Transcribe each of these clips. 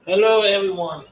Hello, everyone.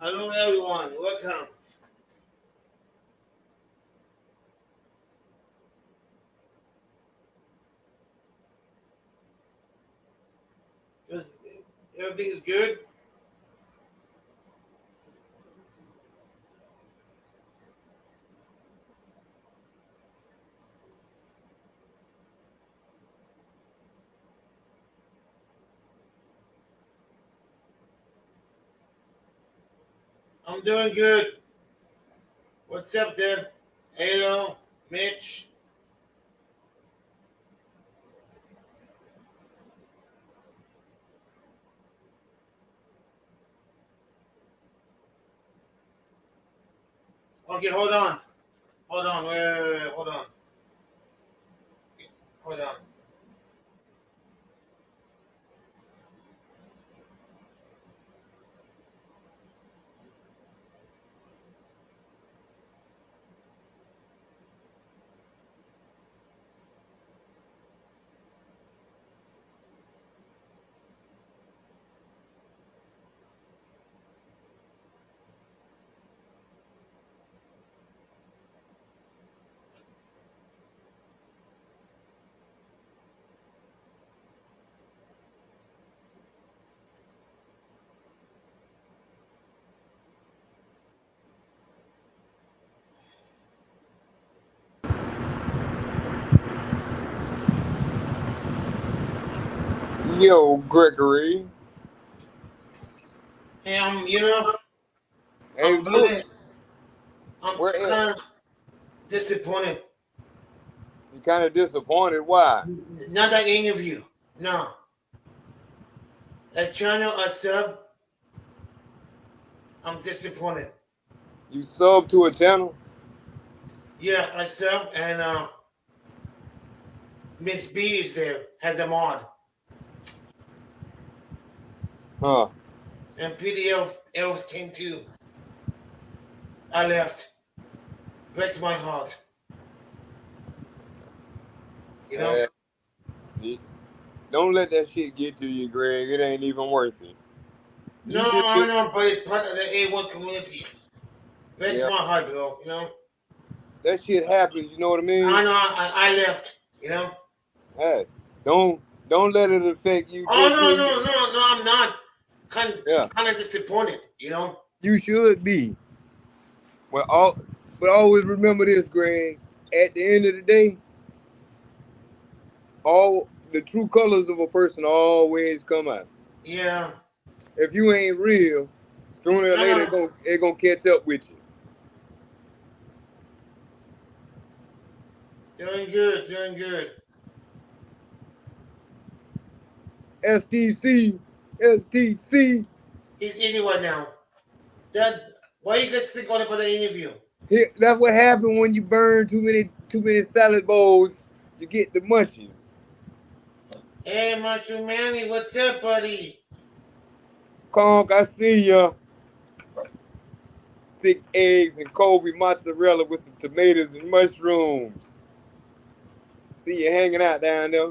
Hello, everyone. Welcome. Is- Everything is good. I'm doing good. What's up, Deb? Hello, Mitch. Okay, hold on. Hold on. Wait. Hold on. Hold on. Yo, Gregory. Hey, Hey, I'm look, really, I'm where at? kind of disappointed. You kind of disappointed. Why? Not that interview. No. That channel I sub, I'm disappointed. You sub to a channel? Yeah, I sub, and Miss B is there, has them on. Huh. And PDF came too. I left. Breaks my heart. You know? Uh, y- don't let that shit get to you, Greg. It ain't even worth it. No, You just I get, know, but it's part of the A1 community. Breaks yeah, my heart, bro. that shit happens. You know what I I mean? know, I left. Hey, don't let it affect you Oh, just no, when you, no, no, no, I'm not. yeah, Kind of disappointed. you should be. But always remember this, Greg. At the end of the day, all the true colors of a person always come out. Yeah. If you ain't real, sooner or I later know. it gonna catch up with you. Doing good, doing good. STC, STC. He's eating right now. That, why you guys think about the interview? Here, that's what happened when you burn too many salad bowls. You get the munchies. Hey, Macho Manny, what's up, buddy? Conk, I see ya. 6 eggs and Kobe mozzarella with some tomatoes and mushrooms. See you hanging out down there.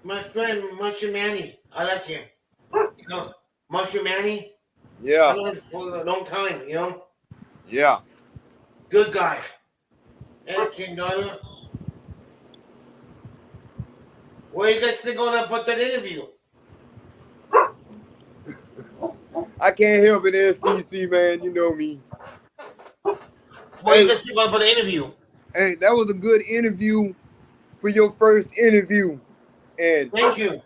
My friend, Macho Manny. I like him. You know, Macho Manny. I Yeah, know him for a long time. yeah. Good guy. And King Dollar. What do you guys think about that interview? I can't help it, STC man. You know me. What do you Hey, guys think about the interview? hey, that was a good interview for your first interview. And Thank you.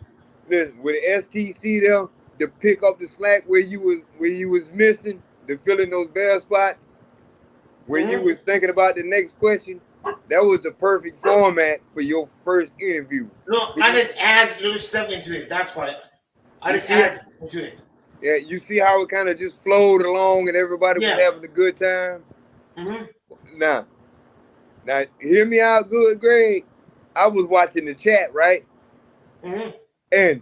listen, with the STC there. to pick up the slack where you was missing, to fill in those bare spots, where you was thinking about the next question. That was the perfect format for your first interview. No, I just add little stuff into it. That's why I just add into it. Yeah, you see how it kind of just flowed along and everybody was having a good time? Now, hear me out good, Greg. I was watching the chat, right? And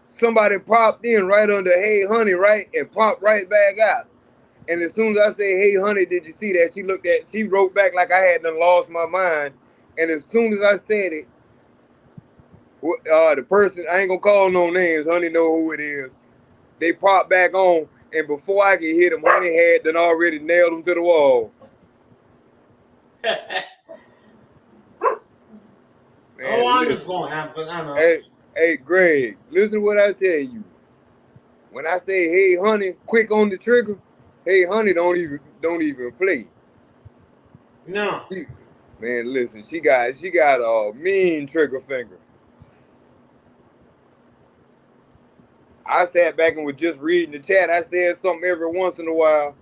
somebody popped in right under "Hey honey," right? And popped right back out. And as soon as I say, "Hey honey, did you see that?" She wrote back like I had done lost my mind. And as soon as I said it, the person, I ain't gonna call no names, honey know who it is. They popped back on, and before I could hit him, honey had done already nailed him to the wall. Man, I was gonna happen. I know. Hey, Greg, listen to what I tell you. When I say "Hey honey," quick on the trigger. Hey honey, don't even play. No. Man, listen, she got a mean trigger finger. I sat back and was just reading the chat. I said something every once in a while.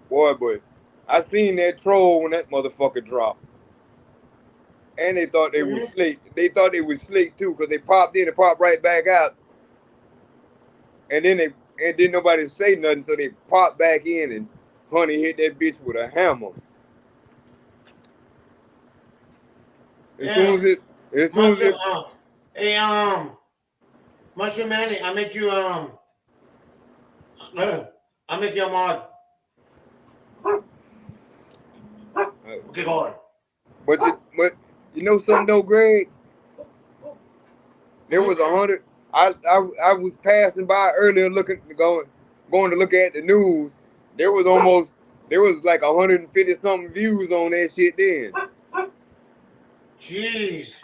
Boy, I seen that troll when that motherfucker dropped. And they thought they was slick. They thought they was slick too, because they popped in and popped right back out. And then didn't nobody say nothing, so they popped back in, and honey hit that bitch with a hammer. As soon as it hey, Mushroom Manny, I make you a mod. Okay, go on. But you know something though, Greg? There was 100. I was passing by earlier going to look at the news. There was like 150 something views on that shit then. Jeez.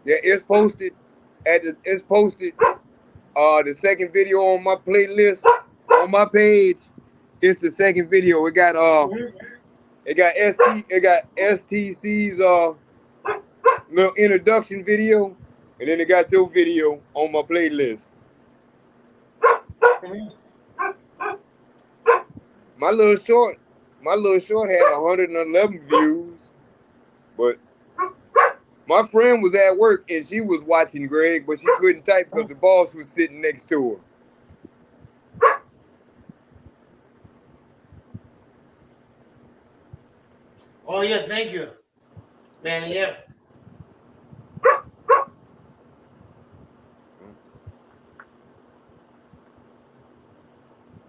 Yeah, it's posted. The second video on my playlist on my page. It's the second video. It got STC's little introduction video, and then it got your video on my playlist. My little short had 111 views, but my friend was at work and she was watching Greg, but she couldn't type because the boss was sitting next to her. Oh yeah, thank you, man. Yeah.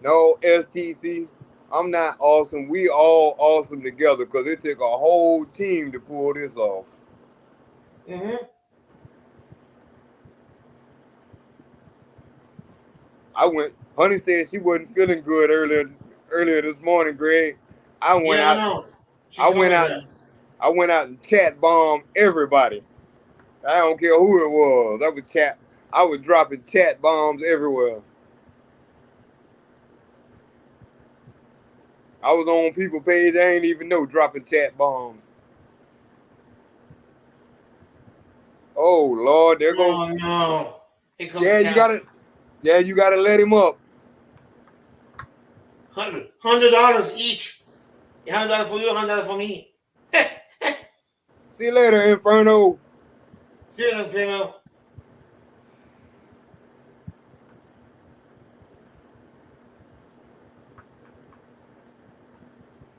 No, STC, I'm not awesome. We all awesome together because it took a whole team to pull this off. Honey said she wasn't feeling good earlier this morning, Greg. I went out and chat bombed everybody. I don't care who it was. I was dropping chat bombs everywhere. I was on people's page I ain't even know, dropping chat bombs. Oh Lord, there goes. Oh no. Yeah, you gotta let him up. $100 each. $100 for you, $100 for me. See you later, Inferno. See you, Inferno.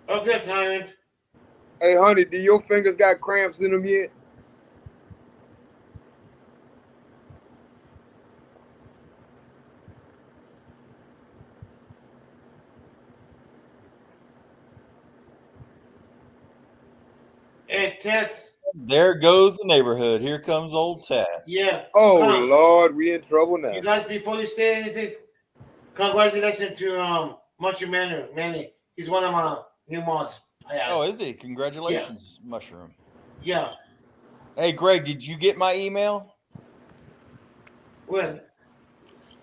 Okay, Tyrant. Hey, honey, do your fingers got cramps in them yet? Hey, Tats. There goes the neighborhood. Here comes old Tats. Yeah. Oh, Lord, we in trouble now. You guys, before you say anything, congratulations to Mushroom Manny. He's one of my new mods. Oh, is he? Congratulations, Mushroom. Yeah. Hey, Greg, did you get my email? When?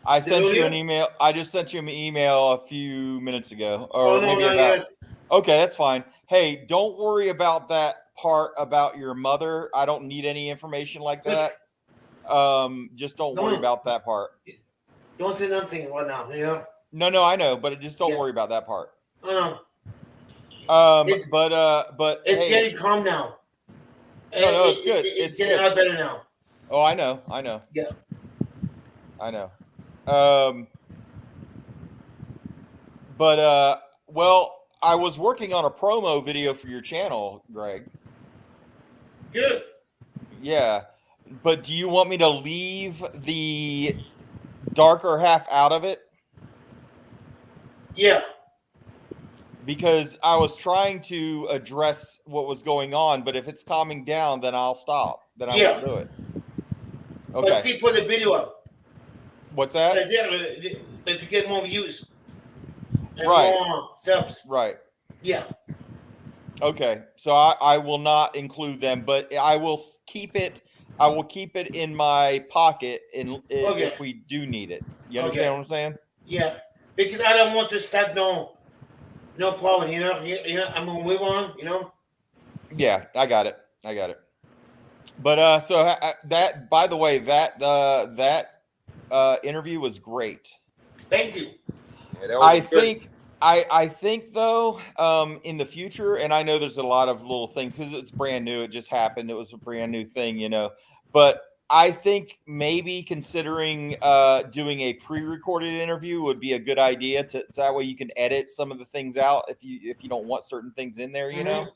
I sent you an email. I just sent you an email a few minutes ago. Or no, maybe not about. yet. Okay, that's fine. Hey, don't worry about that part about your mother. I don't need any information like that. Just don't worry about that part. Don't say nothing right now. You know. No, I know, but just don't worry about that part. No. But it's hey, getting calm now. No, it's good. It's getting a lot better now. Oh, I know. Yeah. I know. Well, I was working on a promo video for your channel, Greg. Good. Yeah. But do you want me to leave the darker half out of it? Yeah. Because I was trying to address what was going on, but if it's calming down, then I'll stop. Then I won't do it. Okay. But Steve put the video up. What's that? To get more views. And right. More subs. Right. Yeah. Okay. So I will not include them, but I will keep it. I will keep it in my pocket if we do need it. You understand what I'm saying? Yeah. Because I don't want to start no problem. You know. I'm gonna move on. You know. Yeah, I got it. But so that, by the way, that interview was great. Thank you. Yeah, I think though, in the future, and I know there's a lot of little things because it's brand new. It just happened. It was a brand new thing, you know. But I think maybe considering doing a pre-recorded interview would be a good idea. So that way you can edit some of the things out if you don't want certain things in there, you know.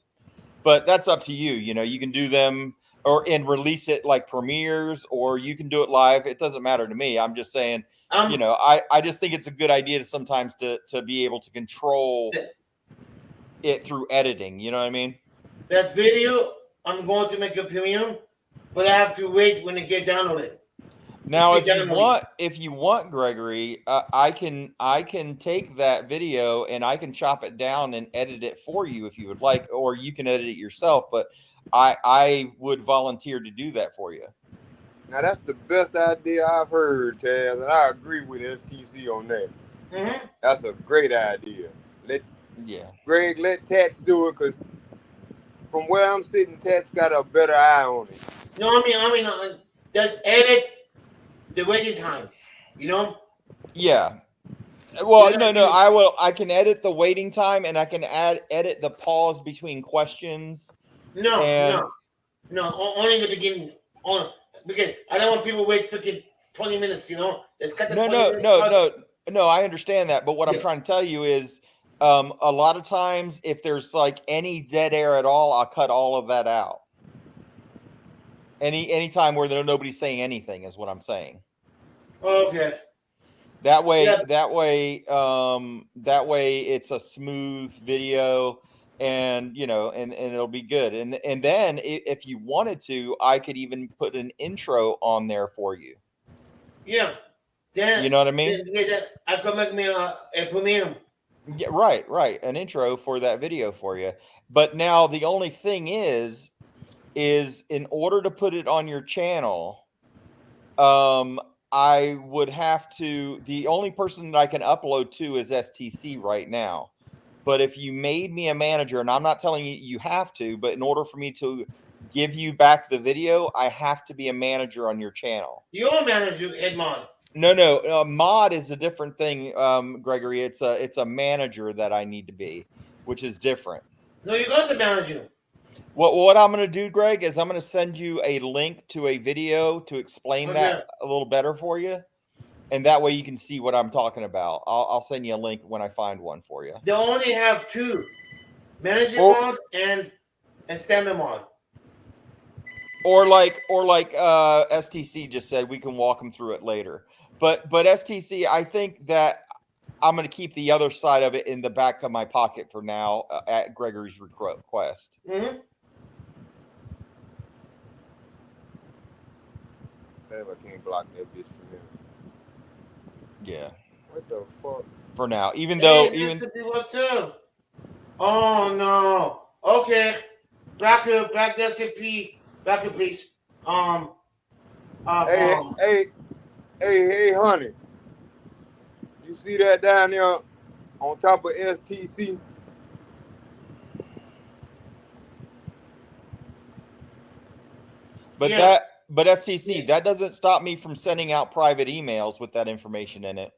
But that's up to you. You know, you can do them and release it like premieres, or you can do it live. It doesn't matter to me. I'm just saying. You know, I just think it's a good idea to sometimes to be able to control it through editing. You know what I mean? That video, I'm going to make a premium, but I have to wait when it get downloaded. Now, if you want, Gregory, I can take that video and I can chop it down and edit it for you if you would like, or you can edit it yourself. But I would volunteer to do that for you. Now that's the best idea I've heard, Taz, and I agree with STC on that. That's a great idea. Greg, let Tats do it, because from where I'm sitting, Tats got a better eye on it. No, I mean, just edit the waiting time. You know? Yeah. Well, no, I can edit the waiting time, and I can edit the pause between questions. No, only in the beginning. Because I don't want people to wait freaking 20 minutes, you know? Let's cut the No, I understand that. But what I'm trying to tell you is a lot of times if there's like any dead air at all, I'll cut all of that out. Any time where nobody's saying anything is what I'm saying. Okay. That way it's a smooth video. And you know, and it'll be good. And then if you wanted to, I could even put an intro on there for you. Yeah. Then, you know what I mean? I could make me a premium. Yeah, right. An intro for that video for you. But now the only thing is in order to put it on your channel, I would have to. The only person that I can upload to is STC right now. But if you made me a manager, and I'm not telling you you have to, but in order for me to give you back the video, I have to be a manager on your channel. You're a manager, Ed Mod. No. Mod is a different thing, Gregory. It's a manager that I need to be, which is different. No, you got the manager. What I'm going to do, Greg, is I'm going to send you a link to a video to explain that a little better for you. And that way you can see what I'm talking about. I'll send you a link when I find one for you. They only have two. Manager mod and standard mod. Or like STC just said, we can walk them through it later. But STC, I think that I'm going to keep the other side of it in the back of my pocket for now at Gregory's request. I can't block that bitch from him. Yeah. What the fuck? For now, even what's up? Oh no. Okay. Back SCP. Back up, please. Hey, honey. You see that down there on top of STC? But But STC, that doesn't stop me from sending out private emails with that information in it.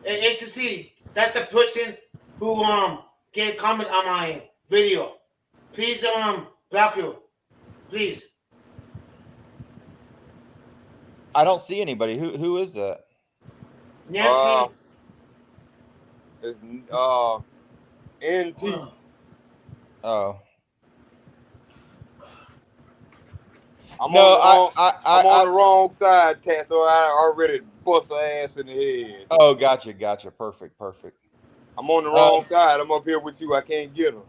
STC, that's the person who gave comment on my video. Please block you. Please. I don't see anybody. Who is that? Nancy. It's NP. Oh. I'm on the wrong side, Tat, so I already bust her ass in the head. Oh, gotcha. Perfect. I'm on the wrong side. I'm up here with you. I can't get her.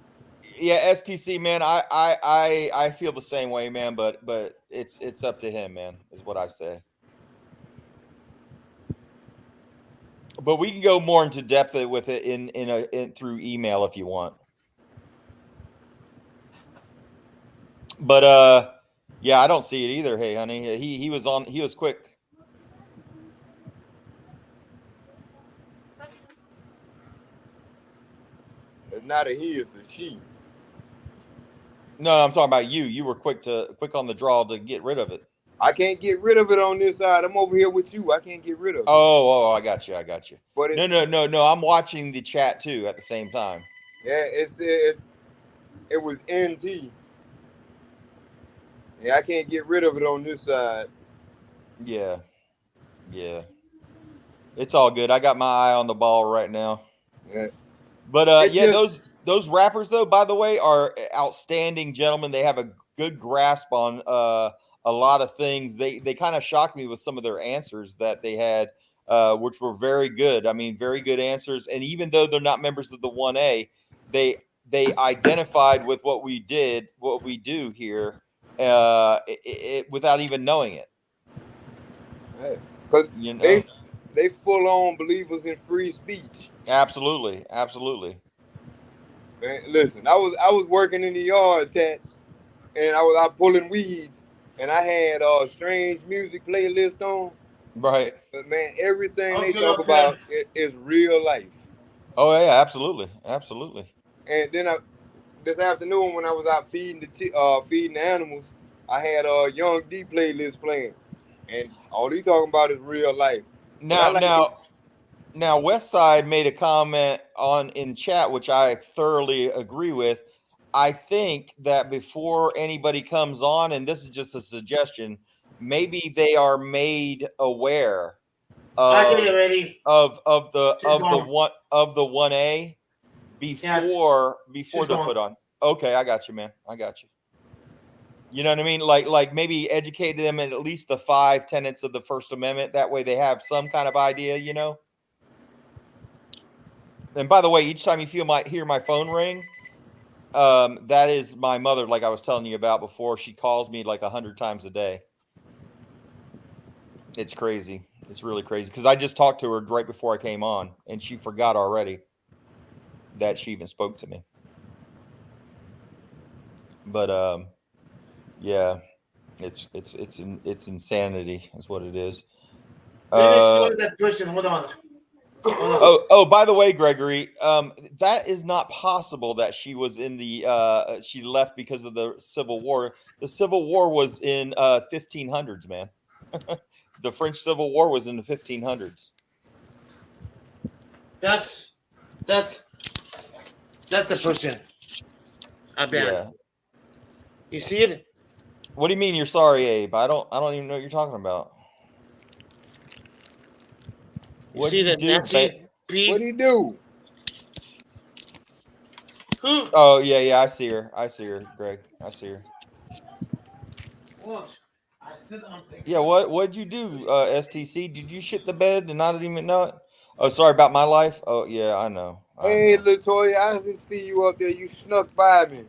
Yeah, STC, man. I feel the same way, man. But it's up to him, man. Is what I say. But we can go more into depth with it in through email if you want. But yeah, I don't see it either. Hey, honey, he was on. He was quick. It's not a he, it's a she. No, I'm talking about you. You were quick on the draw to get rid of it. I can't get rid of it on this side. I'm over here with you. I can't get rid of it. Oh, I got you. But No. I'm watching the chat too at the same time. Yeah, it was NP. Yeah, I can't get rid of it on this side. Yeah. It's all good. I got my eye on the ball right now. Yeah. But those rappers though, by the way, are outstanding gentlemen. They have a good grasp on a lot of things. They kind of shocked me with some of their answers that they had, which were very good. I mean, very good answers. And even though they're not members of the 1A, they identified with what we do here, without even knowing it. Because they full on believers in free speech. Absolutely. Man, listen, I was working in the yard, Tats, and I was out pulling weeds, and I had a strange music playlist on. Right. But man, everything they talk about is real life. Oh yeah, absolutely. And then this afternoon when I was out feeding the animals, I had a Young D playlist playing, and all he talking about is real life. Now, Westside made a comment in chat, which I thoroughly agree with. I think that before anybody comes on, and this is just a suggestion, maybe they are made aware of the 1A before they're put on. Okay, I got you, man. I got you. You know what I mean? Like maybe educate them in at least the 5 tenets of the First Amendment. That way they have some kind of idea, you know? And by the way, each time you hear my phone ring, that is my mother, like I was telling you about before. She calls me like 100 times a day. It's crazy. It's really crazy because I just talked to her right before I came on, and she forgot already that she even spoke to me. But yeah, it's insanity, is what it is. That person. Hold on. Oh, by the way, Gregory, that is not possible that she was in the she left because of the Civil War. The Civil War was in 1500s, man. The French Civil War was in the 1500s. That's the person. I bet. Yeah. You see it? What do you mean you're sorry, Abe? I don't even know what you're talking about. What see that Nancy? What'd he do? Who? Oh yeah, I see her, Greg. I see her. What? I said something. Yeah, what'd you do, STC? Did you shit the bed and I didn't even know it? Oh, sorry about my life. Oh yeah, I know. Hey, Latoya, I didn't see you up there. You snuck by me.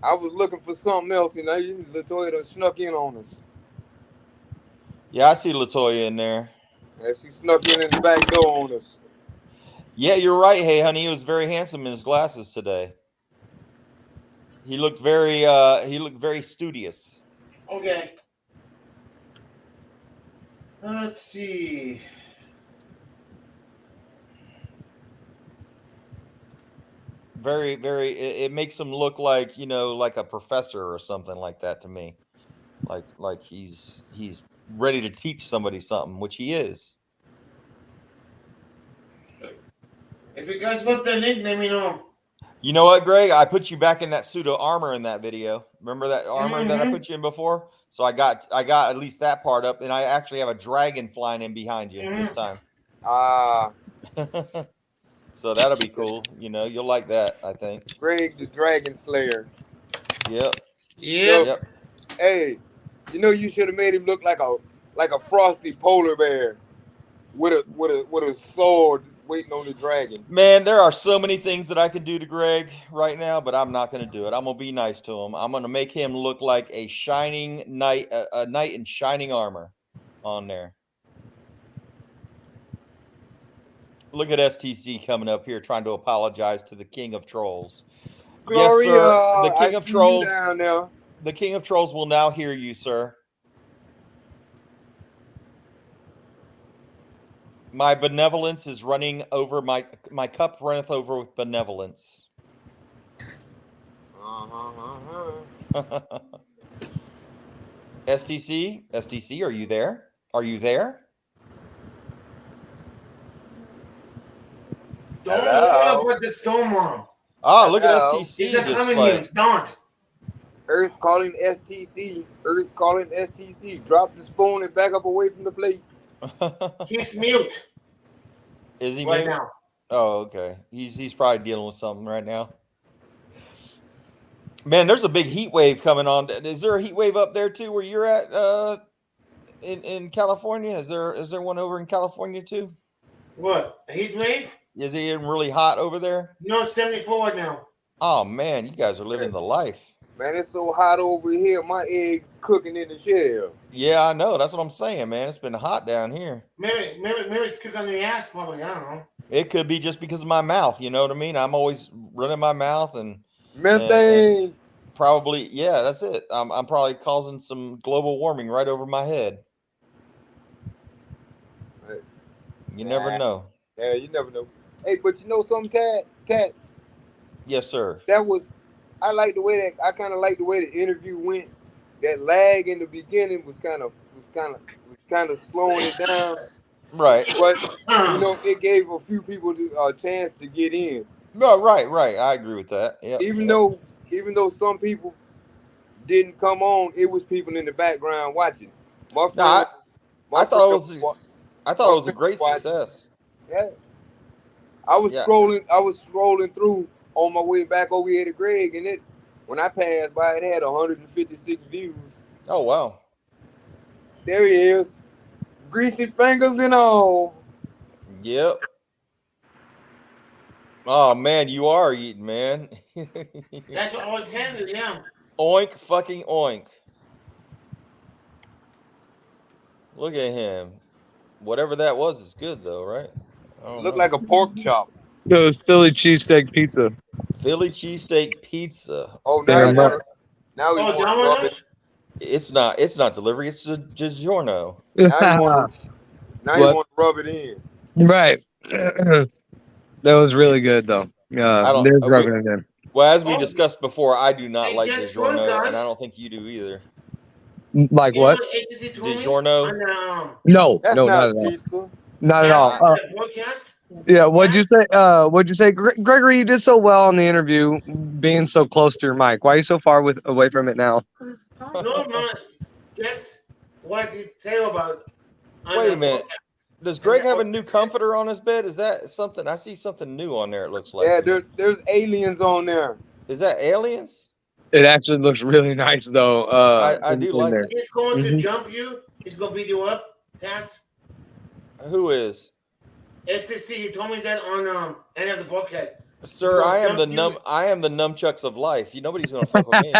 I was looking for something else, and Latoya done snuck in on us. Yeah, I see Latoya in there. Yeah, she snuck in the back door on us. Yeah, you're right. Hey, honey, he was very handsome in his glasses today. He looked very studious. Okay. Let's see. Very, very. It makes him look like like a professor or something like that to me. like he's ready to teach somebody something, which he is. If you guys want the link, let me know. You know what, Greg? I put you back in that suit of armor in that video. Remember that armor that I put you in before? So I got at least that part up, and I actually have a dragon flying in behind you this time. So that'll be cool. You know, you'll like that, I think. Greg the Dragon Slayer. Yep. Yep. Hey, you know you should have made him look like a frosty polar bear with a sword waiting on the dragon. Man, there are so many things that I could do to Greg right now, but I'm not going to do it. I'm going to be nice to him. I'm going to make him look like a shining knight, a knight in shining armor on there. Look at STC coming up here trying to apologize to the King of Trolls. Gloria, yes, sir. The King of Trolls. Down there. The King of Trolls will now hear you, sir. My benevolence is running over. My cup runneth over with benevolence. STC, are you there? Are you there? Don't worry about the storm on. Oh, look at STC. It's coming here. Don't. Earth calling STC. Earth calling STC. Drop the spoon and back up away from the plate. He's mute. Is he right mute? now? Oh, okay. He's probably dealing with something right now. Man, there's a big heat wave coming on. Is there a heat wave up there too, where you're at? In California, is there one over in California too? What, a heat wave? Is it even really hot over there? No, 74 now. Oh man, you guys are living the life. Man, it's so hot over here. My eggs cooking in the shell. Yeah, I know. That's what I'm saying, man. It's been hot down here. Maybe it's cooking on the ass, probably. I don't know. It could be just because of my mouth. You know what I mean? I'm always running my mouth and methane. And probably, yeah, that's it. I'm probably causing some global warming right over my head. You never know. Yeah, you never know. Hey, but you know something, Tats? Yes, sir. I like the way that I kind of like the way the interview went. That lag in the beginning was kind of slowing it down. Right. But you know, it gave a few people a chance to get in. No, right. I agree with that. Yeah. Even though some people didn't come on, it was people in the background watching. I thought it was a great success. Yeah. I was scrolling through on my way back over here to Greg, and when I passed by, it had 156 views. Oh wow! There he is, greasy fingers and all. Yep. Oh man, you are eating, man. That's what I was saying. Yeah. Oink, fucking oink. Look at him. Whatever that was is good though, right? Looked like a pork chop. It was Philly cheesesteak pizza. Philly cheesesteak pizza. Oh, now he want it. It's not delivery. It's a DiGiorno. Now you want to rub it in. Right. That was really good though. Yeah, rubbing it in. Well, as we discussed before, I do not like DiGiorno, and I don't think you do either. Like what? DiGiorno? No, that's not not at all. pizza. Not at all. Yeah, what'd you say? What'd you say, Gregory? You did so well in the interview, being so close to your mic. Why are you so far away from it now? No, that's what he tell about. Wait a minute. Does Greg have a new comforter on his bed? Is that something? I see something new on there. It looks like. Yeah, there's aliens on there. Is that aliens? It actually looks really nice though. I do like it. He's going to jump you. He's going to beat you up. Tats. Who is? STC. He told me that on end of the podcast. Sir, I am the nunchucks of life. Nobody's gonna fuck with me.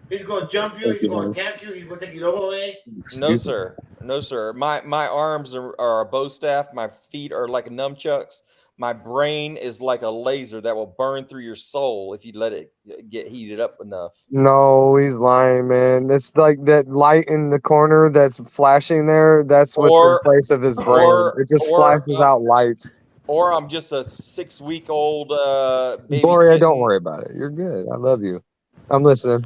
He's gonna jump you. He's gonna attack you. He's gonna take you away. No, sir. No, sir. My arms are a bow staff. My feet are like nunchucks. My brain is like a laser that will burn through your soul if you let it get heated up enough. No, he's lying, man. It's like that light in the corner that's flashing there. That's what's in place of his brain. It just flashes out light. Or I'm just a 6-week-old baby. Gloria, don't worry about it. You're good. I love you. I'm listening.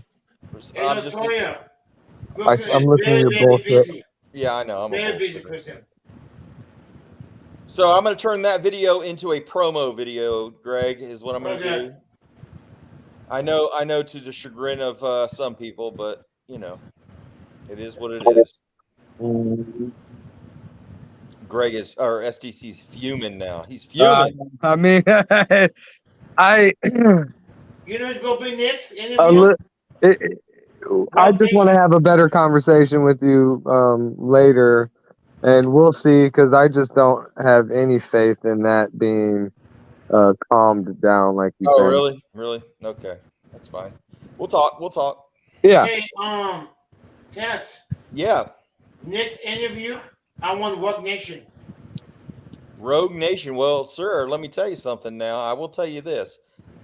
I'm listening to your bullshit. Busy. Yeah, I know. I'm very a busy person. So I'm going to turn that video into a promo video, Greg, is what I'm going to do. I know to the chagrin of some people, but, you know, it is what it is. Greg is, or STC's fuming now. He's fuming. I mean, I You know who's going to be next? Interview? I just want to have a better conversation with you later, and we'll see, because I just don't have any faith in that being calmed down like you said. Really? Really? Okay. That's fine. We'll talk. Yeah. Hey, Tats. Yeah. Next interview, I want Rogue Nation. Rogue Nation. Well, sir, let me tell you something now. I will tell you this.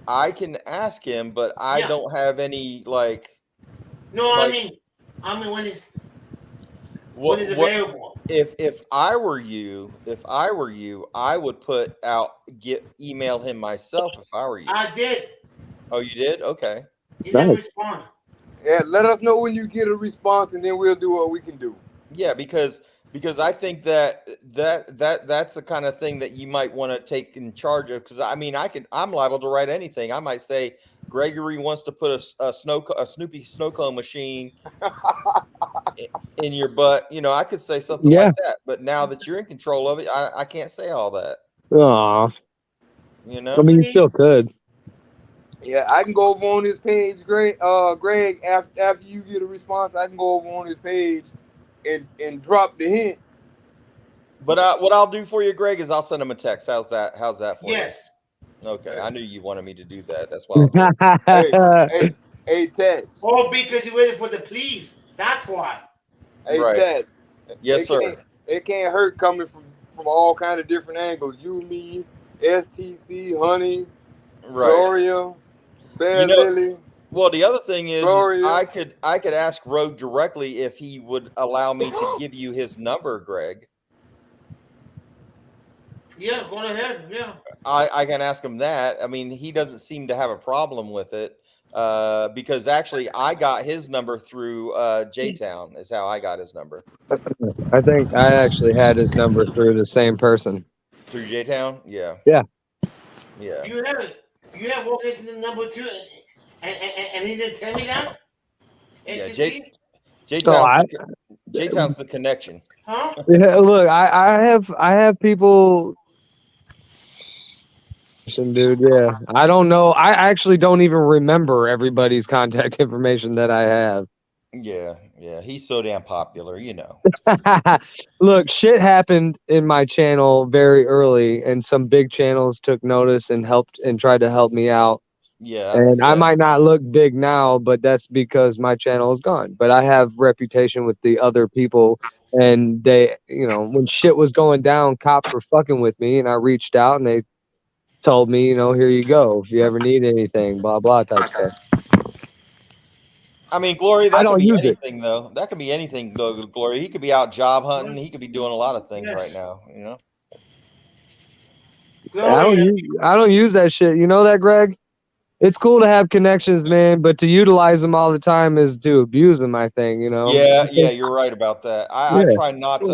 I can ask him, but I don't have any, like... No, like, I mean when it's available. If I were you, I would email him myself if I were you. I did. Oh, you did? Okay. You didn't respond. Yeah, let us know when you get a response, and then we'll do what we can do. Yeah, because I think that's the kind of thing that you might want to take in charge of. Because I mean, I'm liable to write anything. I might say Gregory wants to put a Snoopy snow cone machine in your butt. You know, I could say something like that. But now that you're in control of it, I can't say all that. Aw. You know, I mean, you still could. Yeah, I can go over on his page, Greg. After you get a response, I can go over on his page and drop the hint. But what I'll do for you, Greg, is I'll send him a text. How's that for you? Yes. Okay, I knew you wanted me to do that. That's why. Hey, Ted. Oh, because you're waiting for the please. That's why. Hey, right. Ted. Yes, sir. It can't hurt coming from all kind of different angles. You, me, STC, Honey, right. Gloria, Bear Lily. Well, the other thing is Gloria. I could ask Rogue directly if he would allow me to give you his number, Greg. Yeah, go ahead. Yeah. I can ask him that. I mean, he doesn't seem to have a problem with it because actually I got his number through J-Town is how I got his number. I think I actually had his number through the same person. Through J-Town? Yeah. Yeah. Yeah. You have Rogue Nation's number too, and he didn't tell me that? Yeah, J-Town's the connection. Huh? Yeah, look, I have people. Dude, yeah. I don't know. I actually don't even remember everybody's contact information that I have. Yeah. He's so damn popular, you know. Look, shit happened in my channel very early, and some big channels took notice and helped and tried to help me out. Yeah. And I might not look big now, but that's because my channel is gone. But I have reputation with the other people, and they, you know, when shit was going down, cops were fucking with me, and I reached out and they told me, you know, here you go. If you ever need anything, blah, blah type stuff. I mean, Glory, that could be anything, it. though. That could be anything, Glory. He could be out job hunting. He could be doing a lot of things right now, you know? I don't use that shit. You know that, Greg? It's cool to have connections, man, but to utilize them all the time is to abuse them, I think, you know? Yeah, you're right about that. I try not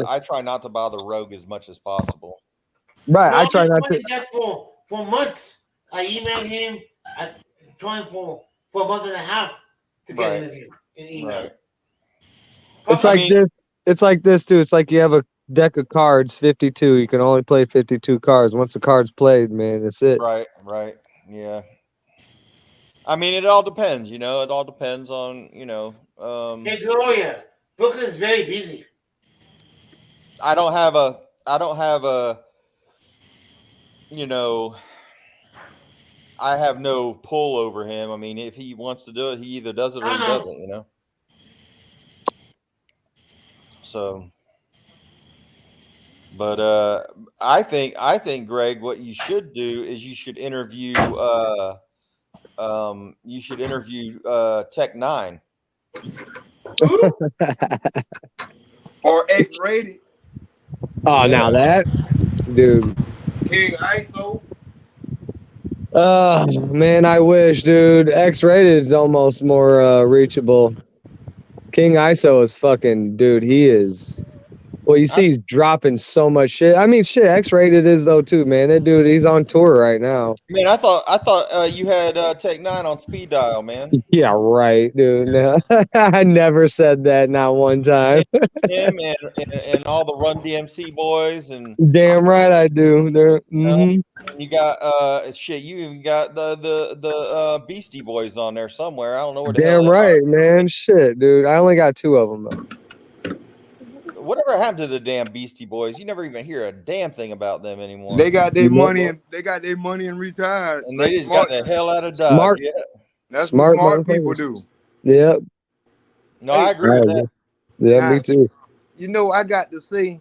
to bother Rogue as much as possible. Right, I try not to. That for months. I emailed him. I tried for a month and a half to get an interview in email. Right. It's like this. It's like this too. It's like you have a deck of cards, 52. You can only play 52 cards. Once the card's played, man, that's it. Right. Yeah. I mean, it all depends, you know. It all depends on, you know. Hey, Gloria, Brooklyn's very busy. I don't have a. You know, I have no pull over him. I mean, if he wants to do it, he either does it or he doesn't, you know? So, but I think, Greg, what you should do is you should interview Tech 9. Or X-Rated. Oh, now that, dude. King ISO. Man, I wish, dude. X-Rated is almost more reachable. King ISO is fucking dude. He is. Well, you see, he's dropping so much shit. I mean, shit. X-Rated is though too, man. That dude, he's on tour right now. Man, I thought you had Tech 9 on speed dial, man. Yeah, right, dude. No, I never said that, not one time. Him and all the Run DMC boys and Damn right I do. you got shit. You even got the Beastie Boys on there somewhere. I don't know where the hell. Damn right, man. Shit, dude. I only got 2 of them though. Whatever happened to the damn Beastie Boys? You never even hear a damn thing about them anymore. They got their money and retired. And they just got the hell out of Dodge. Smart. Yeah. That's Smart what smart people do. Yep. No, I agree with that. Yeah, me too. You know, I got to say,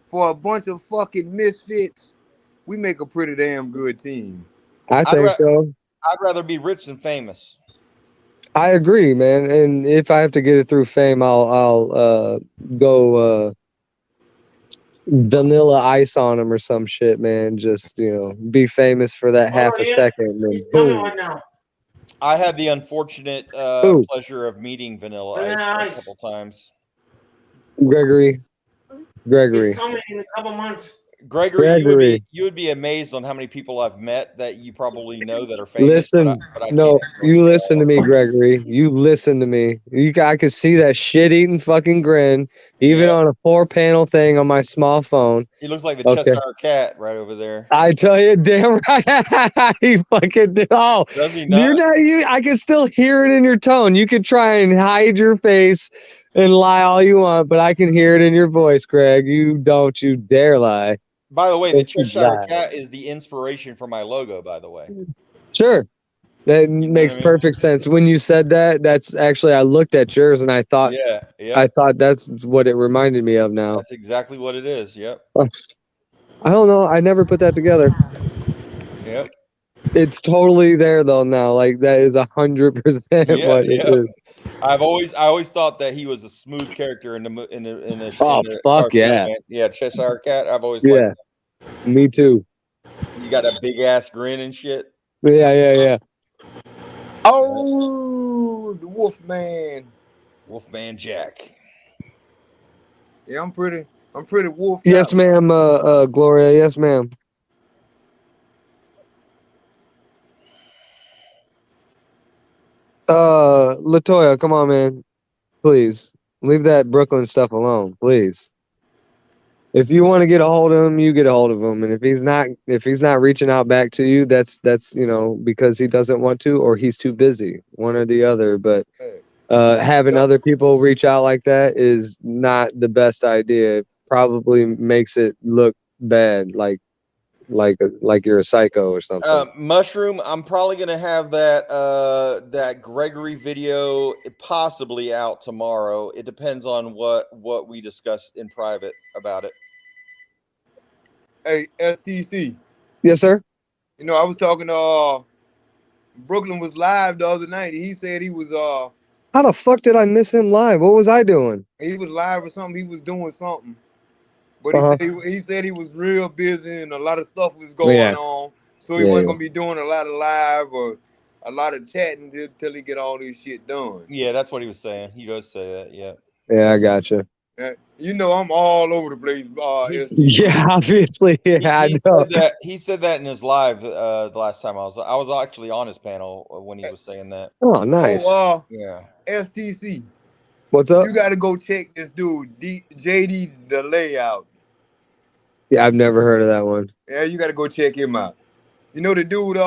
for a bunch of fucking misfits, we make a pretty damn good team. I think so. I'd rather be rich than famous. I agree, man. And if I have to get it through fame, I'll go Vanilla Ice on him or some shit, man. Just, you know, be famous for that half a second. And boom. I had the unfortunate pleasure of meeting Vanilla Ice a couple times. Gregory. He's coming in a couple months. Gregory. You would be amazed on how many people I've met that you probably know that are famous. Listen, you listen to me, Gregory. You listen to me. I could see that shit-eating fucking grin, even on a 4-panel thing on my small phone. He looks like the Cheshire Cat right over there. I tell you, damn right. He fucking did. Oh, does he not? I can still hear it in your tone. You could try and hide your face and lie all you want, but I can hear it in your voice, Greg. You dare lie. By the way, the Cheshire Cat is the inspiration for my logo, by the way. Sure. That makes perfect sense. When you said that, that's actually, I looked at yours and I thought, I thought that's what it reminded me of now. That's exactly what it is. Yep. I don't know. I never put that together. Yep. It's totally there though now. Like that is 100% what it is. I always thought that he was a smooth character in the fuck yeah. Man. Yeah, Cheshire Cat. I've always liked that. Me too. You got a big ass grin and shit. Yeah. Oh, the Wolfman Jack. Yeah, I'm pretty wolfed Yes, out. ma'am, Gloria. Yes, ma'am. Latoya, come on, man. Please leave that Brooklyn stuff alone, please. If you want to get a hold of him, you get a hold of him, and if he's not reaching out back to you, that's because he doesn't want to or he's too busy, one or the other. But having other people reach out like that is not the best idea. It probably makes it look bad, like you're a psycho or something. Mushroom, I'm probably gonna have that Gregory video possibly out tomorrow. It depends on what we discuss in private about it. Hey, STC. Yes, sir. You know, I was talking to Brooklyn was live the other night. He said he was How the fuck did I miss him live? What was I doing? He was live or something. He was doing something. But he said he was real busy and a lot of stuff was going on. So he wasn't going to be doing a lot of live or a lot of chatting till he get all this shit done. Yeah, that's what he was saying. He does say that, yeah. Yeah, I gotcha. You know, I'm all over the place. Yeah, obviously. Yeah, I know. He said that in his live the last time I was actually on his panel when he was saying that. Oh, nice. Yeah. STC. What's up? You got to go check this dude, JD the Layout. Yeah, I've never heard of that one. Yeah, you got to go check him out. You know the dude,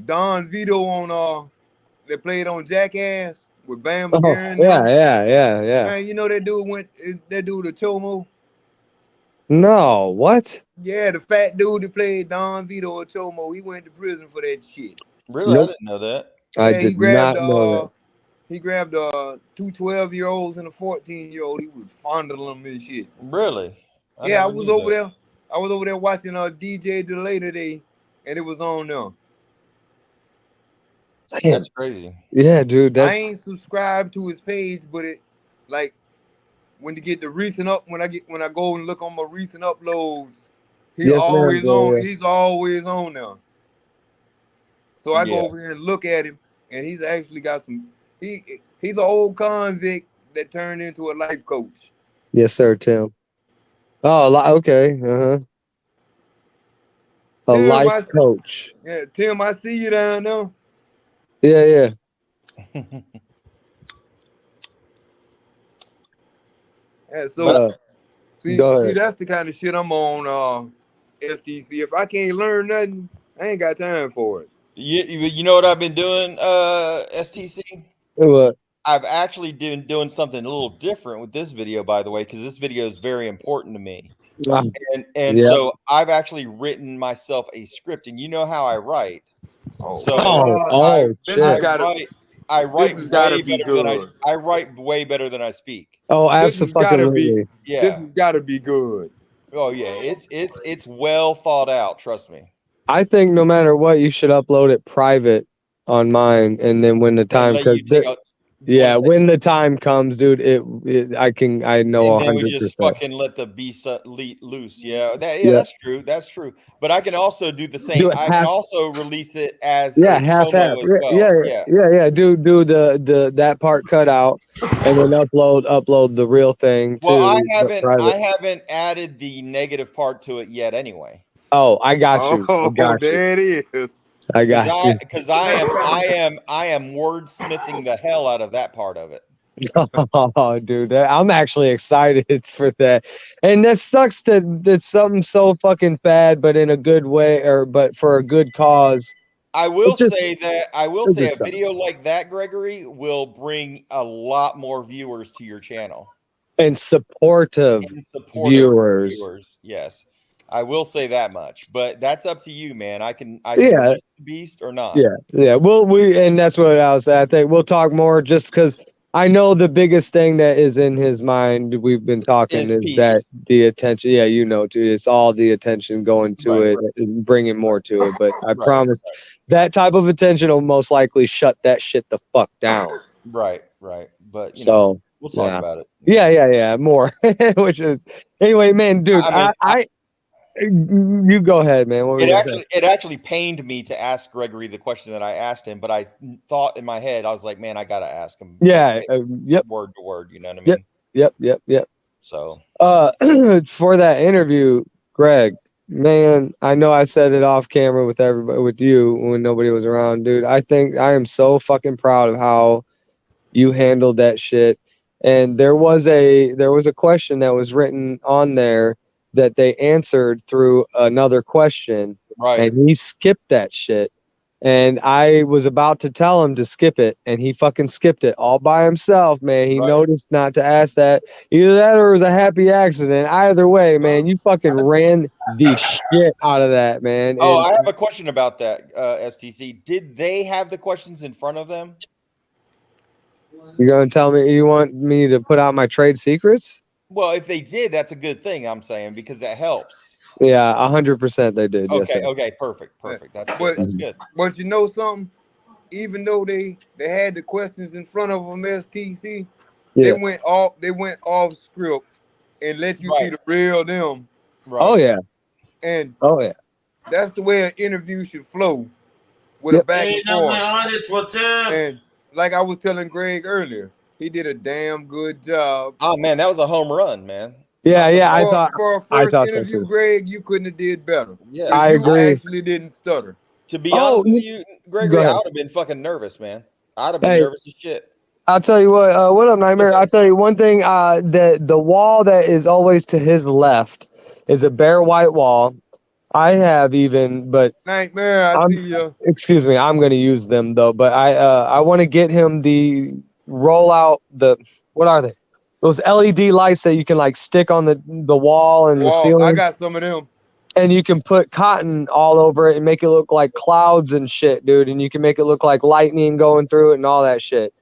Don Vito on that played on Jackass with Bam Margera? Yeah. Man, you know that dude the Chomo? No, what? Yeah, the fat dude that played Don Vito or Chomo. He went to prison for that shit. Really? Nope. I didn't know that. I did not know that. He grabbed 2 12-year-olds and a 14-year-old. He was fondling them and shit. Really? I was over there. I was over there watching DJ Delay today, and it was on there. That's crazy. Yeah, dude. I ain't subscribed to his page, but it when you get the recent when I go and look on my recent uploads, he's always on there. So I go over there and look at him, and he's actually got some. He's an old convict that turned into a life coach. Yes, sir, Tim. Oh, okay. A Tim, life coach. Yeah, Tim, I see you down there. Yeah. Yeah, so see, go ahead. that's the kind of shit I'm on STC. If I can't learn nothing, I ain't got time for it. You know what I've been doing, STC? What? I've actually been doing something a little different with this video, by the way, because this video is very important to me. And so I've actually written myself a script, and you know how I write. I write way better than I speak. Oh, absolutely. Yeah. This has got to be good. Oh yeah, it's well thought out. Trust me. I think no matter what, you should upload it private on mine, and then when the time when the time comes, dude, I know 100%. We just fucking let the beast loose. Yeah, that's true. That's true. But I can also do the same. I can also release it as half. As well. Yeah. Do the that part cut out, and then upload the real thing too. Well, I haven't added the negative part to it yet. Anyway. Oh, I got you. There it is. I got you. Because I am wordsmithing the hell out of that part of it. Oh, dude, I'm actually excited for that. And that sucks that something so fucking bad, but in a good way, but for a good cause. I will say a video like that, Gregory, will bring a lot more viewers to your channel. And supportive viewers. Yes. I will say that much, but that's up to you, man. I can release the beast or not. Yeah. Well, and that's what I was saying. I think we'll talk more just because I know the biggest thing that is in his mind. We've been talking is that the attention. Yeah, you know, too. It's all the attention going to it, and bringing more to it. But I promise that type of attention will most likely shut that shit the fuck down. Right. But you know, we'll talk about it. Yeah. More, which is anyway, man, dude. You go ahead, man. It actually pained me to ask Gregory the question that I asked him, but I thought in my head, I was like, man, I gotta ask him. Yeah. Word to word. You know what I mean? Yep. So, for that interview, Greg, man, I know I said it off camera with everybody, with you when nobody was around, dude. I think I am so fucking proud of how you handled that shit. And there was a question that was written on there that they answered through another question, and he skipped that shit. And I was about to tell him to skip it, and he fucking skipped it all by himself, man. He noticed not to ask that. Either that or it was a happy accident. Either way, man, you fucking ran the shit out of that, man. Oh, I have a question about that, STC. Did they have the questions in front of them? You're gonna tell me you want me to put out my trade secrets? Well, if they did, that's a good thing, I'm saying, because that helps. Yeah, 100% they did. Okay, perfect. That's good. But you know something? Even though they had the questions in front of them, STC, they went off script and let you see the real them. Right. Oh yeah. And that's the way an interview should flow, with a back and forth. My audience, what's up? And like I was telling Greg earlier, he did a damn good job. Oh man, that was a home run, man. Yeah. I thought for a first interview, so Greg, you couldn't have did better. Yeah, I agree. You actually didn't stutter. To be honest with you, Gregory, I would have been fucking nervous, man. I'd have been nervous as shit. I'll tell you what. What up, Nightmare? I'll tell you one thing. The wall that is always to his left is a bare white wall. I have but Nightmare, I see you. Excuse me, I'm going to use them though. But I want to get him the rollout. What are they? Those LED lights that you can like stick on the wall and the ceiling. I got some of them. And you can put cotton all over it and make it look like clouds and shit, dude. And you can make it look like lightning going through it and all that shit.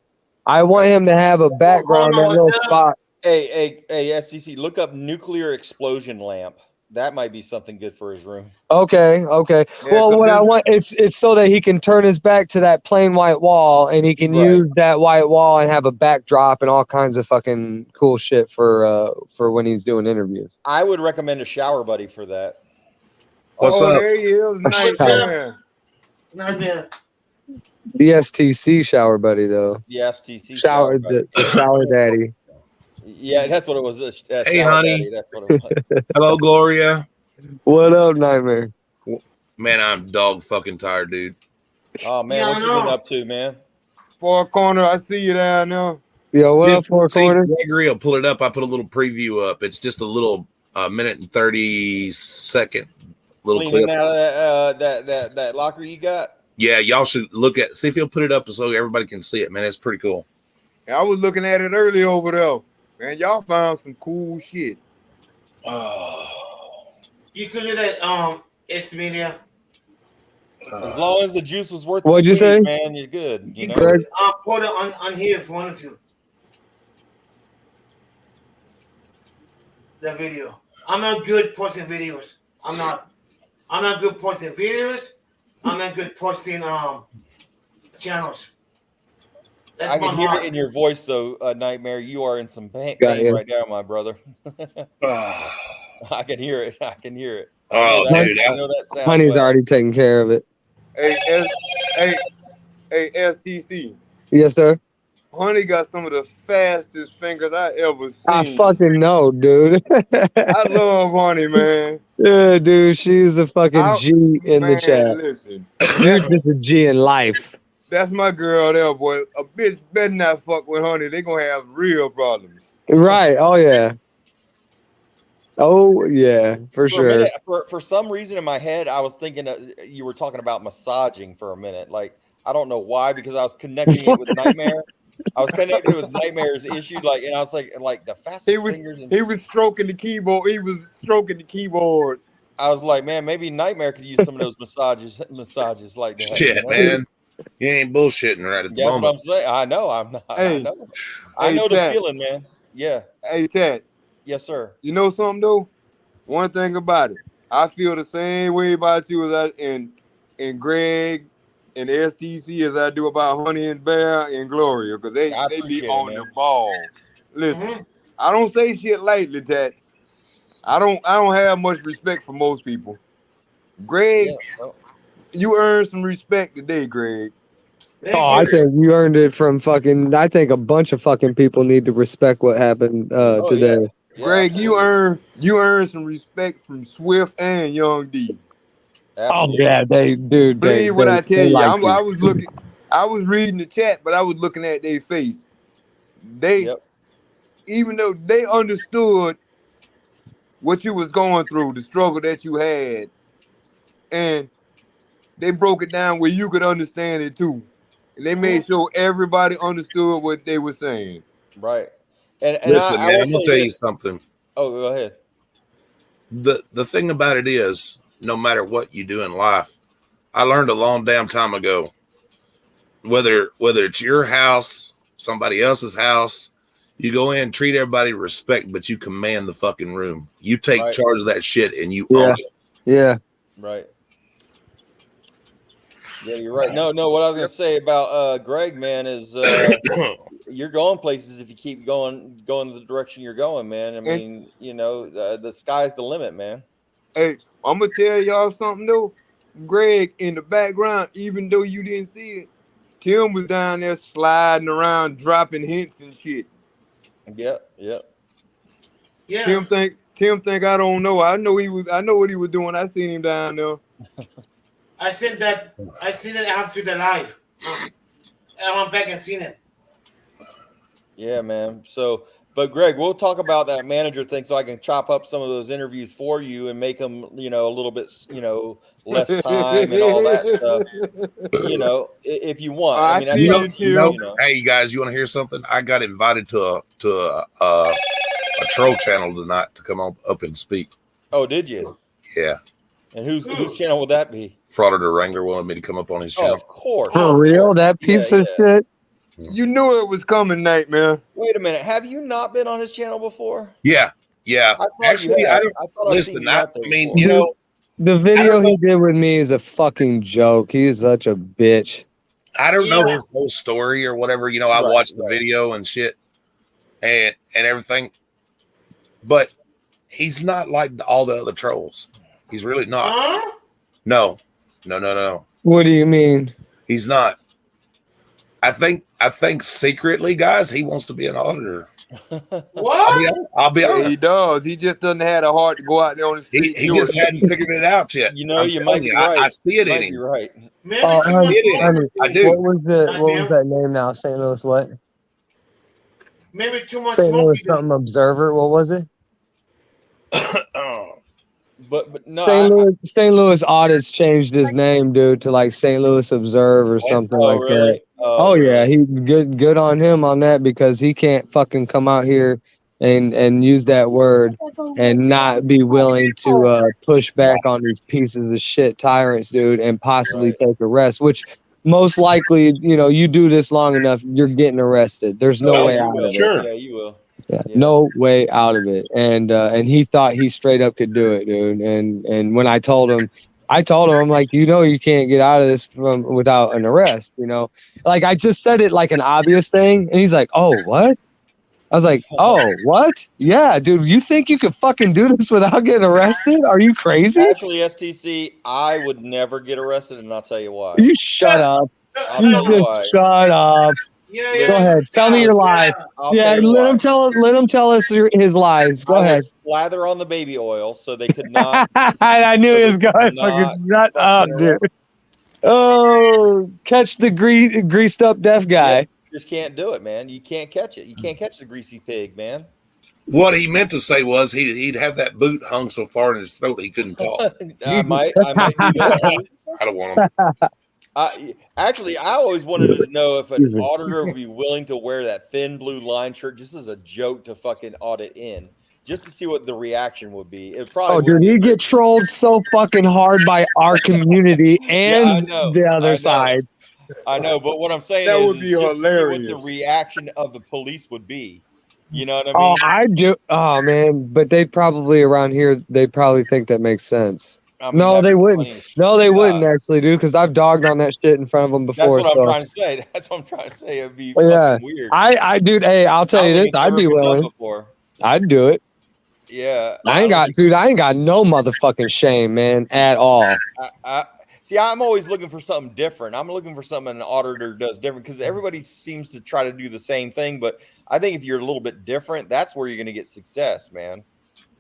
I want him to have a background, that little spot. Hey, STC, look up nuclear explosion lamp. That might be something good for his room. Okay. Yeah, well, what I want it's so that he can turn his back to that plain white wall, and he can use that white wall and have a backdrop and all kinds of fucking cool shit for when he's doing interviews. I would recommend a shower buddy for that. What's up? There he is, Nightmare. Nightmare. The STC shower buddy though. The STC Shower, the shower daddy. Yeah, that's what it was. Hey, honey. Daddy, that's what it was. Hello, Gloria. What up, Nightmare? Man, I'm dog fucking tired, dude. Oh man, Yeah, what I you been know. up to, man? Far corner, I see you down there. Yo, what up, Four See, Corners? Gregory will pull it up. I put a little preview up. It's just a little minute and 30-second little Cleaning clip. out of that locker you got. Yeah, y'all should see if he'll put it up so everybody can see it, man. It's pretty cool. And I was looking at it earlier over there. Man, y'all found some cool shit. You could do that, Estimedia. As long as the juice was worth What'd the you squeeze, say? man, you're good. You know? Greg? Put it on here if you wanted to. The video. I'm not good posting videos. I'm not good posting videos. I'm not good posting channels. That's I can my hear heart. it in your voice, though, Nightmare. You are in some pain Got you. right now, my brother. I can hear it. I can hear it. Oh, I know that- dude. I know that sound. Honey's well. already taking care of it. Hey, STC. Yes, sir. Honey got some of the fastest fingers I ever seen. I fucking know, dude. I love Honey, man. Yeah, dude, she's a fucking G in the chat. Listen, You're just a G in life. that's my girl there, boy. A bitch better not fuck with Honey. They gonna have real problems. Right. Oh, yeah. Oh, yeah, for For a sure. minute, for some reason in my head, I was thinking you were talking about massaging for a minute. Like, I don't know why, because I was connecting it with Nightmare. I was connected with Nightmare's issue, like, and I was like the fastest fingers. He was stroking the keyboard. He was stroking the keyboard. I was like, man, maybe Nightmare could use some of those massages like that. Shit, you know? man. You ain't bullshitting right at the That's what I'm moment. saying. I know. I'm not. Hey. I know the Tats. feeling, man. Yeah. Hey, Tats. Yes, sir. You know something though? One thing about it, I feel the same way about you as and Greg and STC as I do about Honey and Bear and Gloria, because they appreciate be it, on man. the ball. Listen, Mhm. I don't say shit lightly, Tats. I don't have much respect for most people. Greg, Yeah, well, you earned some respect today, Greg. Thank Oh, I you. think you earned it from fucking. I think a bunch of fucking people need to respect what happened today. yeah. Yeah, Greg, absolutely. you earned some respect from Swift and Young D. Oh Absolutely. yeah, they dude. Believe what I tell they you. like I was reading the chat, but I was looking at their face. They, Yep. even though they understood what you was going through, the struggle that you had, and they broke it down where you could understand it too. And they made sure everybody understood what they were saying. Right. And Listen, I man, will I'm gonna say tell you this. something. Oh, go ahead. The thing about it is, no matter what you do in life, I learned a long damn time ago. Whether it's your house, somebody else's house, you go in, treat everybody with respect, but you command the fucking room. You take Right. charge of that shit and you Yeah. own it. Yeah. Right. Yeah, you're right. No. What I was gonna say about Greg, man, is you're going places if you keep going the direction you're going, man. I mean, you know, the sky's the limit, man. Hey, I'm gonna tell y'all something though. Greg, in the background, even though you didn't see it, Tim was down there sliding around, dropping hints and shit. Yep. Yeah. Tim think I don't know. I know what he was doing. I seen him down there. I seen it after the live. I went back and seen it. Yeah, man. So, but Greg, we'll talk about that manager thing so I can chop up some of those interviews for you and make them, you know, a little bit, you know, less time and all that stuff. You know, if you want. I mean, that's see up you, to you, Tim. you know. Hey, you guys, you want to hear something? I got invited to a troll channel tonight to come up and speak. Oh, did you? Yeah, And whose channel would that be? Frauded the Wrangler wanted me to come up on his Oh, channel. of course. For real, that piece of shit. You knew it was coming, Nightmare. Wait a minute. Have you not been on his channel before? Yeah. I thought Actually, you had. I don't thought I'd seen listen. you I out there mean, before. you know, The video he did with me is a fucking joke. He's such a bitch. I don't know Yeah. his whole story or whatever. You know, I Right, watched the right. video and shit and everything, but he's not like all the other trolls. He's really not. Huh? No. What do you mean? He's not. I think secretly, guys, he wants to be an auditor. What? I'll be Yeah, honest. he does. He just doesn't have the heart to go out there on the street. He just hadn't figured it out yet. You know, I'm you telling might be right. I see it You in might be him. right. Maybe Oh, too much honey, smoking. I do. What was that name now? St. Louis what? Maybe too much St. Louis smoking. something Observer. What was it? Oh, But no, St. Louis Audits changed his name, dude, to like St. Louis Observe or something like that. really? Oh yeah, he good on him on that because he can't fucking come out here and use that word and not be willing to push back on these pieces of shit tyrants, dude, and possibly take arrest, which most likely, you know, you do this long enough, you're getting arrested. There's no way out of it. sure. Yeah, you will. Yeah, Yeah. no way out of it. And he thought he straight up could do it, dude. And when I told him, I'm like, you know, you can't get out of this without an arrest, you know. Like I just said it like an obvious thing, and he's like, "Oh, what?" I was like, "Oh, what? Yeah, dude, you think you could fucking do this without getting arrested? Are you crazy?" Actually, STC, I would never get arrested, and I'll tell you why. You shut up. I'll You tell you just why. shut up. Yeah, Go ahead. Tell me your lies. I'll Yeah, tell you let why. him tell us. Let him tell us his lies. Go I would ahead. slather on the baby oil so they could not. I knew he was going. Not Fucking shut up, dude. Oh, catch the greased up deaf guy. Just can't do it, man. You can't catch it. You can't catch the greasy pig, man. What he meant to say was he'd have that boot hung so far in his throat he couldn't talk. I might do that. I don't want him. Actually, I always wanted to know if an Excuse me. auditor would be willing to wear that thin blue line shirt just as a joke to fucking audit in, just to see what the reaction would be. It probably. Oh, dude, he'd get trolled so fucking hard by our community and know, the I other know. side. I know, but what I'm saying That is, would be just to see hilarious. what the reaction of the police would be. You know what I Oh, mean? I do. Oh man, but they'd probably around here. They'd probably think that makes sense. I mean, No, that'd they be wouldn't. funny as shit. No, they wouldn't actually, dude. Because I've dogged on that shit in front of them That's before. what I'm So trying to say. That's what I'm trying to say. It'd be Yeah. fucking weird. dude. Hey, I'll tell you don't this. think I'd be it's ever been done willing. before. I'd do it. Yeah, I ain't got no motherfucking shame, man, at all. See, I'm always looking for something different. I'm looking for something an auditor does different because everybody seems to try to do the same thing. But I think if you're a little bit different, that's where you're going to get success, man.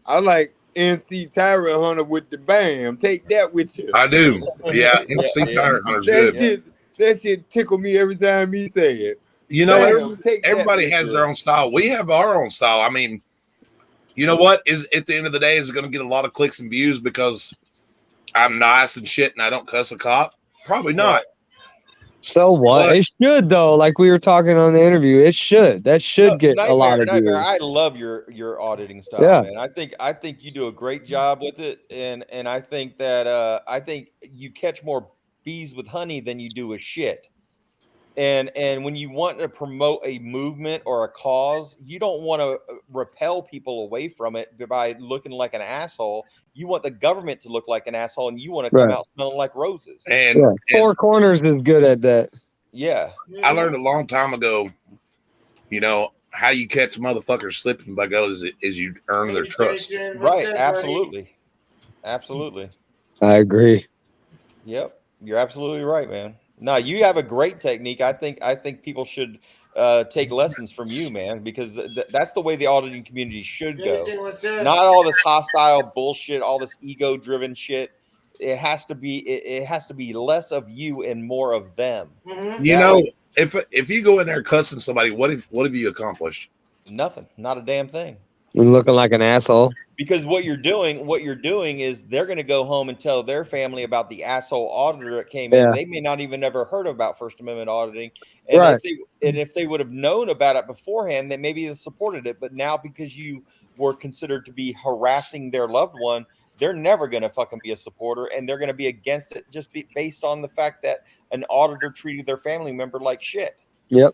I like NC Tyrant Hunter with the BAM. Take that with you. I do. Yeah, MC Yeah. Tyrant Hunter's That good. that shit tickle me every time he say it. You know, Bam, take that everybody with has you. their own style. We have our own style. I mean, you know what? Is at the end of the day, is it going to get a lot of clicks and views because I'm nice and shit and I don't cuss a cop? Probably not. So what? But- It should though. Like we were talking on the interview, it should. That should get a lot of Nightmare, views. I love your auditing style, Yeah. man. I think you do a great job with it, and I think that I think you catch more bees with honey than you do with shit. And when you want to promote a movement or a cause, you don't want to repel people away from it by looking like an asshole. You want the government to look like an asshole, and you want to come Right. out smelling like roses. And, Yeah. and Four Corners is good at that. Yeah, I learned a long time ago, you know, how you catch motherfuckers slipping by go is you earn their trust. right. Absolutely. I agree. Yep, you're absolutely right, man. No, you have a great technique. I think people should take lessons from you, man, because that's the way the auditing community should go. Not all this hostile bullshit, all this ego-driven shit. It has to be less of you and more of them. Mm-hmm. You know, if you go in there cussing somebody, what have you accomplished? Nothing, not a damn thing. You're looking like an asshole. Because what you're doing is they're going to go home and tell their family about the asshole auditor that came in. Yeah. They may not even ever heard about First Amendment auditing. And Right. if they would have known about it beforehand, then maybe they supported it. But now because you were considered to be harassing their loved one, they're never going to fucking be a supporter, and they're going to be against it just based on the fact that an auditor treated their family member like shit. Yep.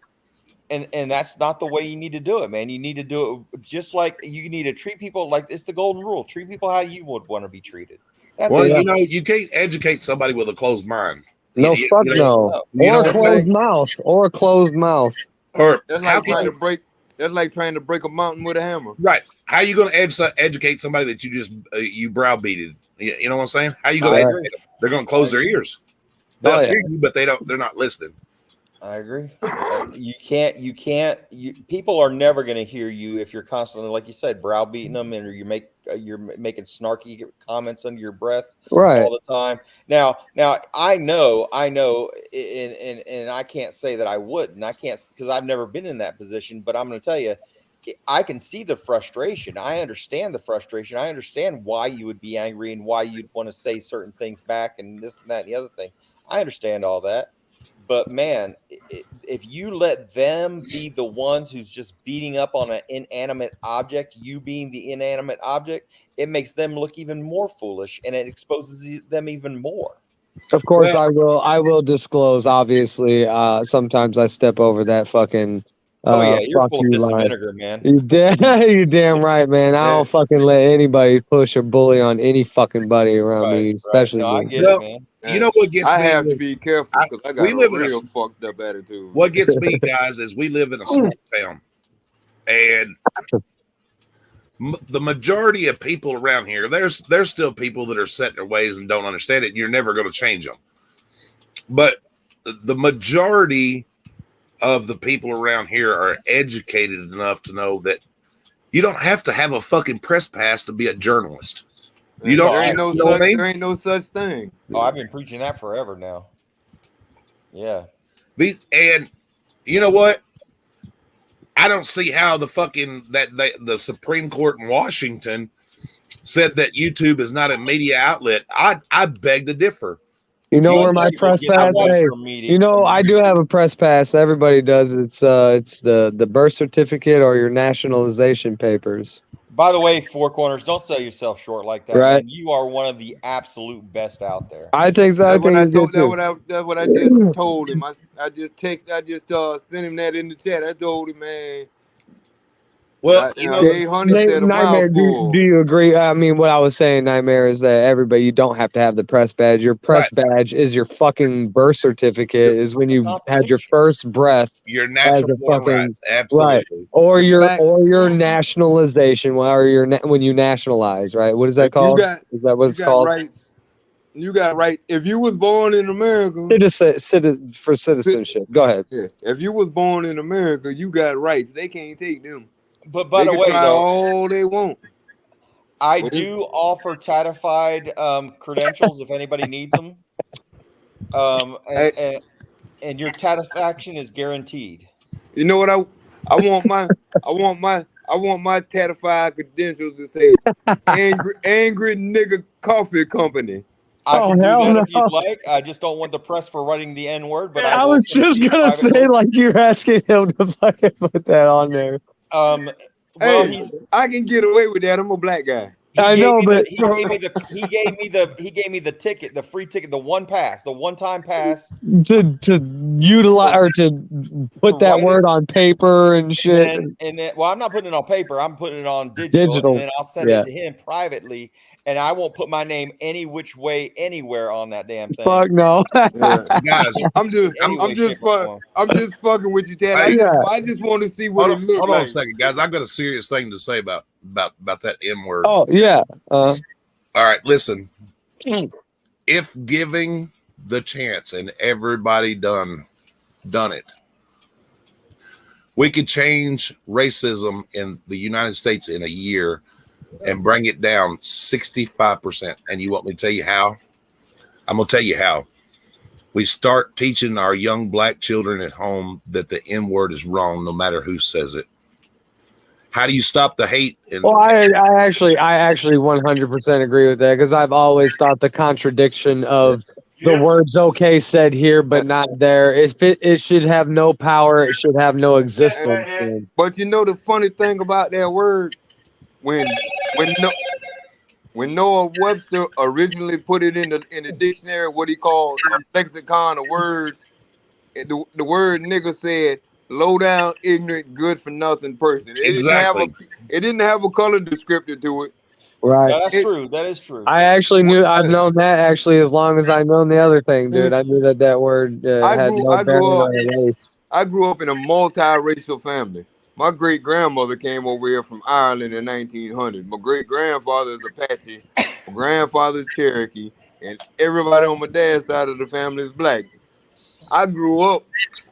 And that's not the way you need to do it, man. You need to do it just like you need to treat people like it's the golden rule. Treat people how you would want to be treated. That's Well, it. you know, you can't educate somebody with a closed mind. No, You- fuck you know, no. you know Or a what I'm closed saying? mouth. Or a closed mouth. Or That's how like can trying you, to break. That's like trying to break a mountain with a hammer. right? How you going to educate somebody that you just you browbeated? You know what I'm saying? How you going to I educate them? They're going to close their ears. They'll Oh, yeah. hear you, but they're not listening. I agree. People are never going to hear you if you're constantly, like you said, browbeating them, and you're making snarky comments under your breath Right. all the time. Now, I know, and I can't say that I wouldn't. I can't, because I've never been in that position. But I'm going to tell you, I can see the frustration. I understand the frustration. I understand why you would be angry and why you'd want to say certain things back and this and that and the other thing. I understand all that. But man, if you let them be the ones who's just beating up on an inanimate object, you being the inanimate object, it makes them look even more foolish, and it exposes them even more. Of course, I will disclose. Obviously, sometimes I step over that fucking. Oh yeah, you're fuck full of you piss and line. vinegar, man. You damn right, man. I don't fucking let anybody push or bully on any fucking buddy around me, especially No, I me. get it, man. You know what gets I me? have to be careful because I got we live a in a real fucked up attitude. What gets me, guys, is we live in a small town, and the majority of people around here, there's still people that are set in their ways and don't understand it. And you're never going to change them, but the majority of the people around here are educated enough to know that you don't have to have a fucking press pass to be a journalist. You don't. There ain't no you know such. what I mean? There ain't no such thing. Oh, I've been preaching that forever now. Yeah. And you know what? I don't see how the Supreme Court in Washington said that YouTube is not a media outlet. I beg to differ. You know where my press pass? Hey, you know, I do have a press pass. Everybody does. It's the birth certificate or your nationalization papers. By the way, Four Corners, don't sell yourself short like that. Right. Man. You are one of the absolute best out there. I think so. That's what I just told him. I just sent him that in the chat. I told him, man. Well, Nightmare, do you agree? I mean, what I was saying, Nightmare, is that everybody, you don't have to have the press badge. Your press badge is your fucking birth certificate, is when you had your first breath. Your natural born rights, absolutely. Right. Or your nationalization, or when you nationalize, right? What is that called? Is that what it's called? Rights. You got rights. If you was born in America, for citizenship. Go ahead. Yeah. If you was born in America, you got rights. They can't take them. But by the way, though, all they want. I do offer Tatified credentials if anybody needs them. And your Tatifaction is guaranteed. You know what I want my Tatified credentials to say angry nigga coffee company. I can do that if you'd like. I just don't want the press for writing the N word. But I was just gonna say, like, you're asking him to fucking put that on there. Well, hey, I can get away with that. I'm a black guy. I know, but he gave me the ticket, the free ticket, the one-time pass to utilize or to put that word on paper and shit. And then, well, I'm not putting it on paper. I'm putting it on digital. And then I'll send it to him privately, and I won't put my name any which way anywhere on that damn thing. Fuck no, guys. I'm just fucking with you, Dad. I just want to see what it looks like. Hold on a second, guys. I've got a serious thing to say about that M word. Oh yeah. All right, listen. If giving the chance and everybody done it, we could change racism in the United States in a year and bring it down 65%. And you want me to tell you how? I'm gonna tell you how. We start teaching our young black children at home that the N word is wrong, no matter who says it. How do you stop the hate? Well, I actually 100% agree with that, because I've always thought the contradiction of the words "okay" said here but not there. It should have no power. It should have no existence. But you know the funny thing about that word, when Noah Webster originally put it in the dictionary, what he called a lexicon of words, the word nigga said low down, ignorant, good for nothing person. It didn't have a color descriptor to it. Right. That's true. That is true. I've known that actually as long as I've known the other thing, dude. I knew that word had no bearing on race. I grew up in a multiracial family. My great grandmother came over here from Ireland in 1900. My great grandfather is Apache. My grandfather's Cherokee, and everybody on my dad's side of the family is black. I grew up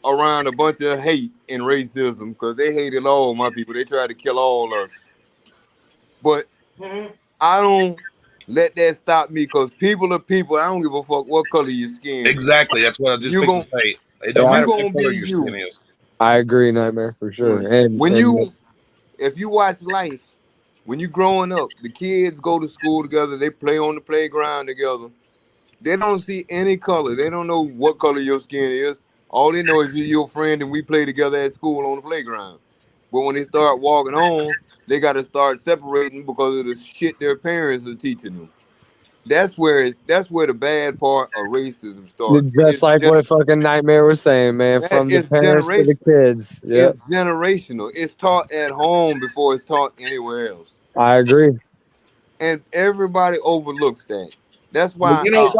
around a bunch of hate and racism because they hated all my people. They tried to kill all us. But I don't let that stop me because people are people. I don't give a fuck what color your skin is. Exactly. That's what I just fixed to say. It don't Yeah. matter You what gonna color be your you. skin is. I agree, Nightmare, for sure. Right. And If you watch Life, when you growing up, the kids go to school together, they play on the playground together. They don't see any color. They don't know what color your skin is. All they know is you're your friend and we play together at school on the playground. But when they start walking home, they got to start separating because of the shit their parents are teaching them. That's where the bad part of racism starts. just like what fucking Nightmare was saying, man, from the It's parents to the kids. Yeah, It's generational. It's taught at home before it's taught anywhere else. I agree. And everybody overlooks that. That's why You know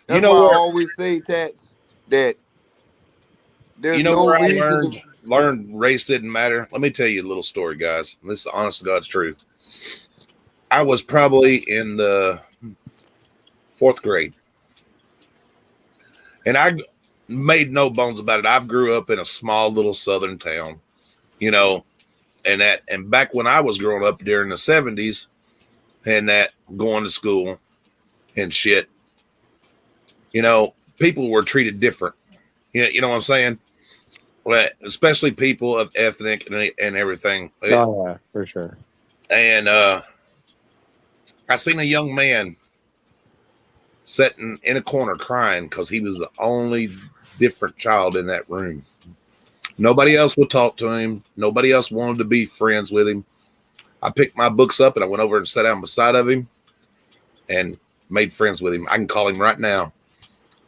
I where always say, Tats, that there's you know no where I reason learned race didn't matter. Let me tell you a little story, guys. This is the honest to God's truth. I was probably in the 4th grade, and I made no bones about it. I grew up in a small little southern town, you know, and back when I was growing up during the 70s and that going to school and shit, you know, people were treated different. You know what I'm saying? Well, especially people of ethnic and everything. Oh yeah, for sure. And I seen a young man sitting in a corner crying because he was the only different child in that room. Nobody else would talk to him. Nobody else wanted to be friends with him. I picked my books up and I went over and sat down beside of him and made friends with him. I can call him right now,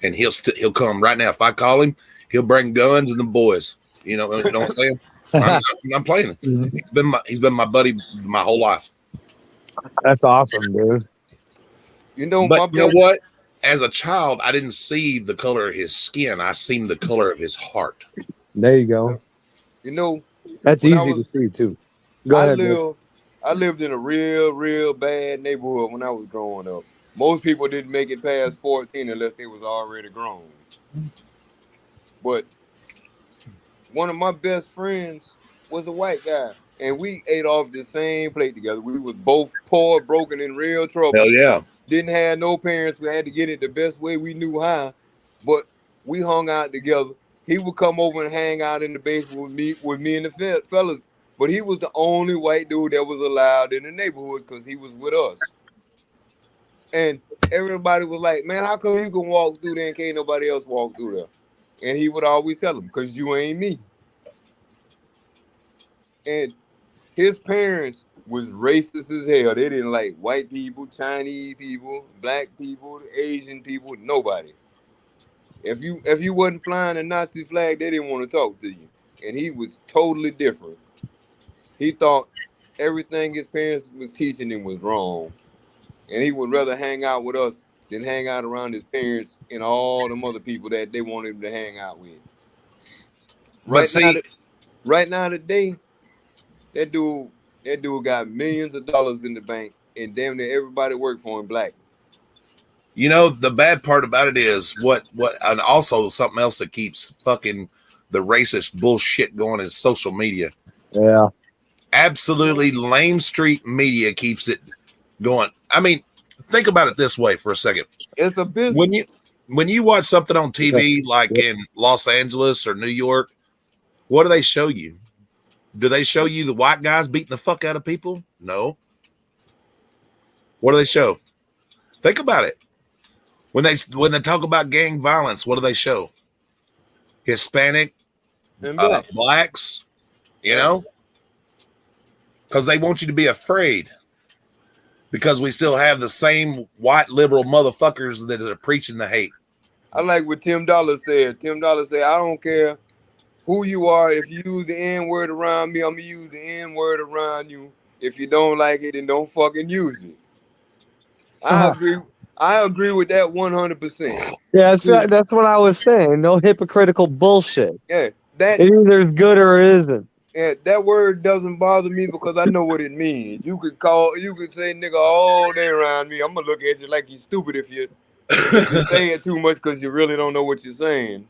and he'll come right now. If I call him, he'll bring guns and the boys. You know what I'm saying? I'm playing. He's been my buddy my whole life. That's awesome, dude. You know, but you know what? As a child, I didn't see the color of his skin. I seen the color of his heart. There you go. You know, that's easy to see too. Go ahead. I lived in a real bad neighborhood when I was growing up. Most people didn't make it past 14 unless they was already grown. But one of my best friends was a white guy, and we ate off the same plate together. We was both poor, broken, in real trouble. Hell yeah. Didn't have no parents. We had to get it the best way we knew how, but we hung out together. He would come over and hang out in the basement with me and the fellas. But he was the only white dude that was allowed in the neighborhood because he was with us. And everybody was like, man, how come you can walk through there and can't nobody else walk through there? And he would always tell them, because you ain't me. And his parents was racist as hell. They didn't like white people, Chinese people, black people, Asian people, nobody. If you wasn't flying a Nazi flag, they didn't want to talk to you. And he was totally different. He thought everything his parents was teaching him was wrong. And he would rather hang out with us than hang out around his parents and all them other people that they wanted him to hang out with. Right now today, that dude got millions of dollars in the bank, and damn near everybody worked for him black. You know, the bad part about it is and also something else that keeps fucking the racist bullshit going is social media. Yeah. Absolutely, Lane Street media keeps it going. I mean, think about it this way for a second. It's a business. When you watch something on TV like in Los Angeles or New York, what do they show you? Do they show you the white guys beating the fuck out of people? No. What do they show? Think about it. When they talk about gang violence, what do they show? Hispanic, and blacks, you know? Because they want you to be afraid. Because we still have the same white liberal motherfuckers that are preaching the hate. I like what Tim Dollar said. Tim Dollar said, I don't care who you are. If you use the N-word around me, I'm going to use the N-word around you. If you don't like it, then don't fucking use it. I agree with that 100%. Yeah, that's what I was saying. No hypocritical bullshit. Yeah, it either is good or it isn't. Yeah, that word doesn't bother me because I know what it means. You could say nigga all day around me. I'm gonna look at you like you're stupid if you say it too much because you really don't know what you're saying.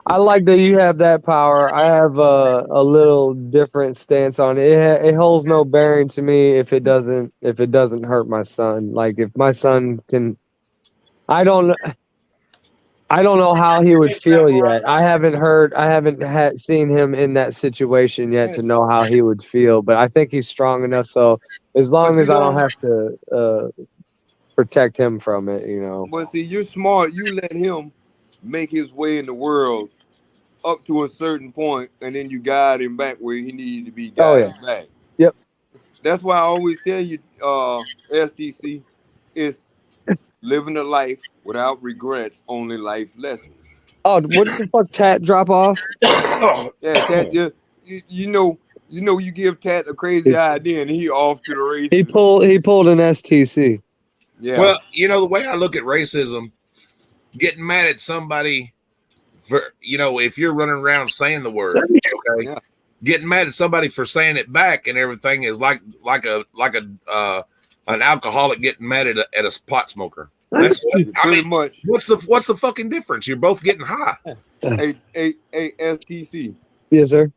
I like that you have that power. I have a little different stance on it. It holds no bearing to me if it doesn't hurt my son. Like if my son can, I don't know how he would feel yet. I haven't seen him in that situation yet to know how he would feel. But I think he's strong enough. So as long as I don't have to protect him from it, you know. But see, you're smart. You let him make his way in the world up to a certain point, and then you guide him back where he needs to be guided back. Yep. That's why I always tell you, STC, it's living a life without regrets, only life lessons. Oh, what the fuck, Tat drop off? Yeah, Tat just, you know, you give Tat a crazy idea, and he off to the races. He pulled an STC. Yeah. Well, you know, the way I look at racism, getting mad at somebody for, you know, if you're running around saying the word, okay, getting mad at somebody for saying it back and everything is like an alcoholic getting mad at a pot smoker. That's pretty much. What's the fucking difference? You're both getting high. Hey, STC. Yes, sir.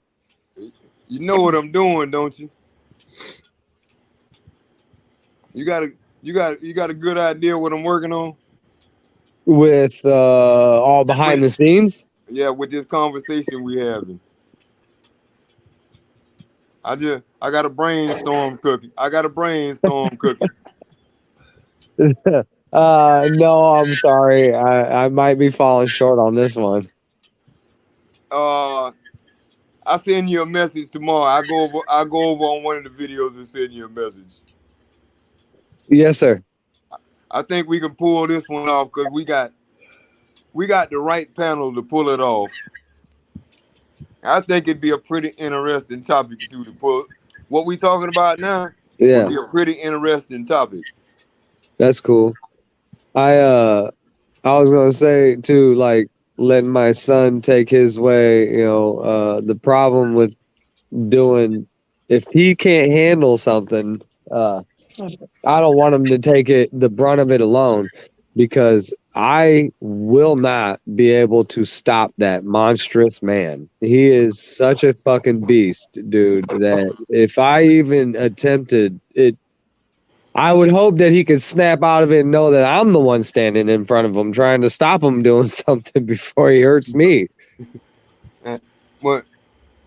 You know what I'm doing, don't you? You got a good idea what I'm working on? With all behind the scenes? Yeah, with this conversation we having. I got a brainstorm cooking. No, I'm sorry. I might be falling short on this one. I'll send you a message tomorrow. I'll go over on one of the videos and send you a message. Yes, sir. I think we can pull this one off because we got the right panel to pull it off. I think it'd be a pretty interesting topic to pull. What we talking about now? Yeah, would be a pretty interesting topic. That's cool. I was gonna say too, like letting my son take his way. You know, the problem with doing if he can't handle something, I don't want him to take the brunt of it alone, because I will not be able to stop that monstrous man. He is such a fucking beast, dude, that if I even attempted it, I would hope that he could snap out of it and know that I'm the one standing in front of him trying to stop him doing something before he hurts me. But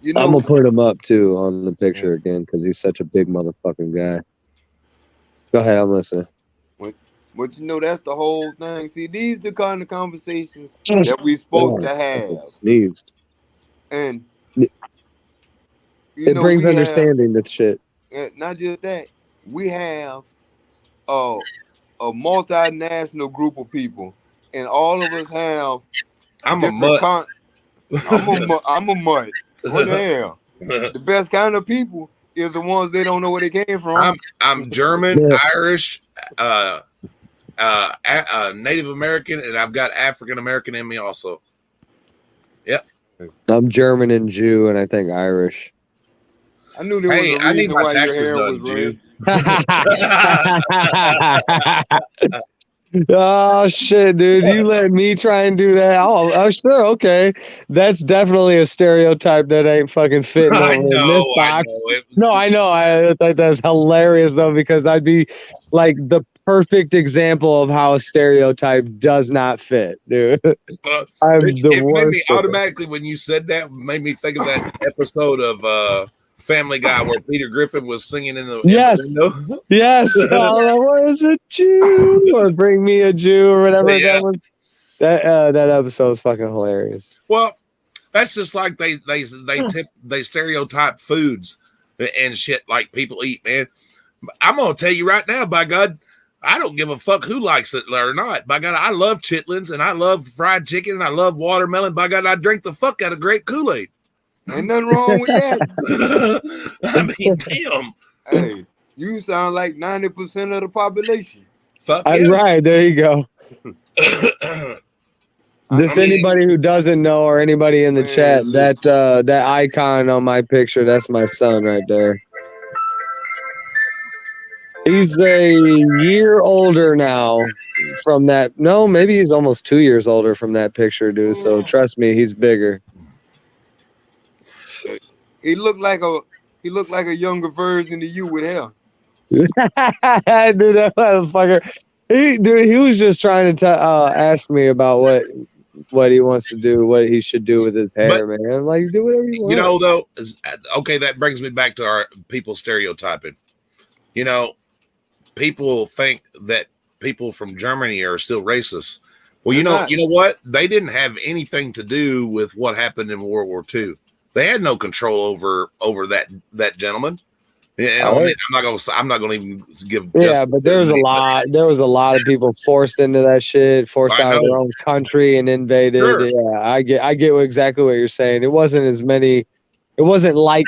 you know, I'm gonna put him up too on the picture again because he's such a big motherfucking guy. Go ahead, I'm listening. But you know, that's the whole thing. See, these are the kind of conversations that we're supposed to have. Sneezed. And it brings understanding to shit. And not just that, we have a multinational group of people, and all of us have. I'm a mutt. I'm a mutt. What the hell? The best kind of people is the ones they don't know where they came from. I'm German, Irish, Native American, and I've got African American in me also. Yep. I'm German and Jew, and I think Irish. I knew there was a reason I need my why taxes your hair done, Jew. Oh shit, dude! You let me try and do that? Oh, sure, okay. That's definitely a stereotype that ain't fucking fitting in this box. No, I know. I think that's hilarious though, because I'd be like the perfect example of how a stereotype does not fit, dude. I'm the worst. Made me automatically when you said that made me think of that episode of Family Guy where Peter Griffin was singing in the window. Yes. What is a Jew? Or bring me a Jew or whatever that was. That episode is fucking hilarious. Well, that's just like they stereotype foods and shit like people eat, man. I'm gonna tell you right now, by God, I don't give a fuck who likes it or not. By God, I love chitlins and I love fried chicken and I love watermelon. By God, I drink the fuck out of grape Kool-Aid. Ain't nothing wrong with that. I mean, damn. Hey, you sound like 90% of the population. Fuck yeah. Right, there you go. Anybody who doesn't know or anybody in the chat, that icon on my picture, that's my son right there. He's a year older now from that. No, maybe he's almost 2 years older from that picture, dude. So trust me, he's bigger. He looked like a younger version of you with hair. Dude, that motherfucker. He was just trying to ask me about what he wants to do, what he should do with his hair, man. I'm like, do whatever you want. You know, though, okay, that brings me back to our people stereotyping. You know, people think that people from Germany are still racist. Well, you know what? They didn't have anything to do with what happened in World War II. They had no control over that gentleman. And I'm not going to even give. Yeah, but there was a lot of people forced into that shit, forced out of their own country and invaded. Sure. Yeah, I get exactly what you're saying. It wasn't as many. It wasn't like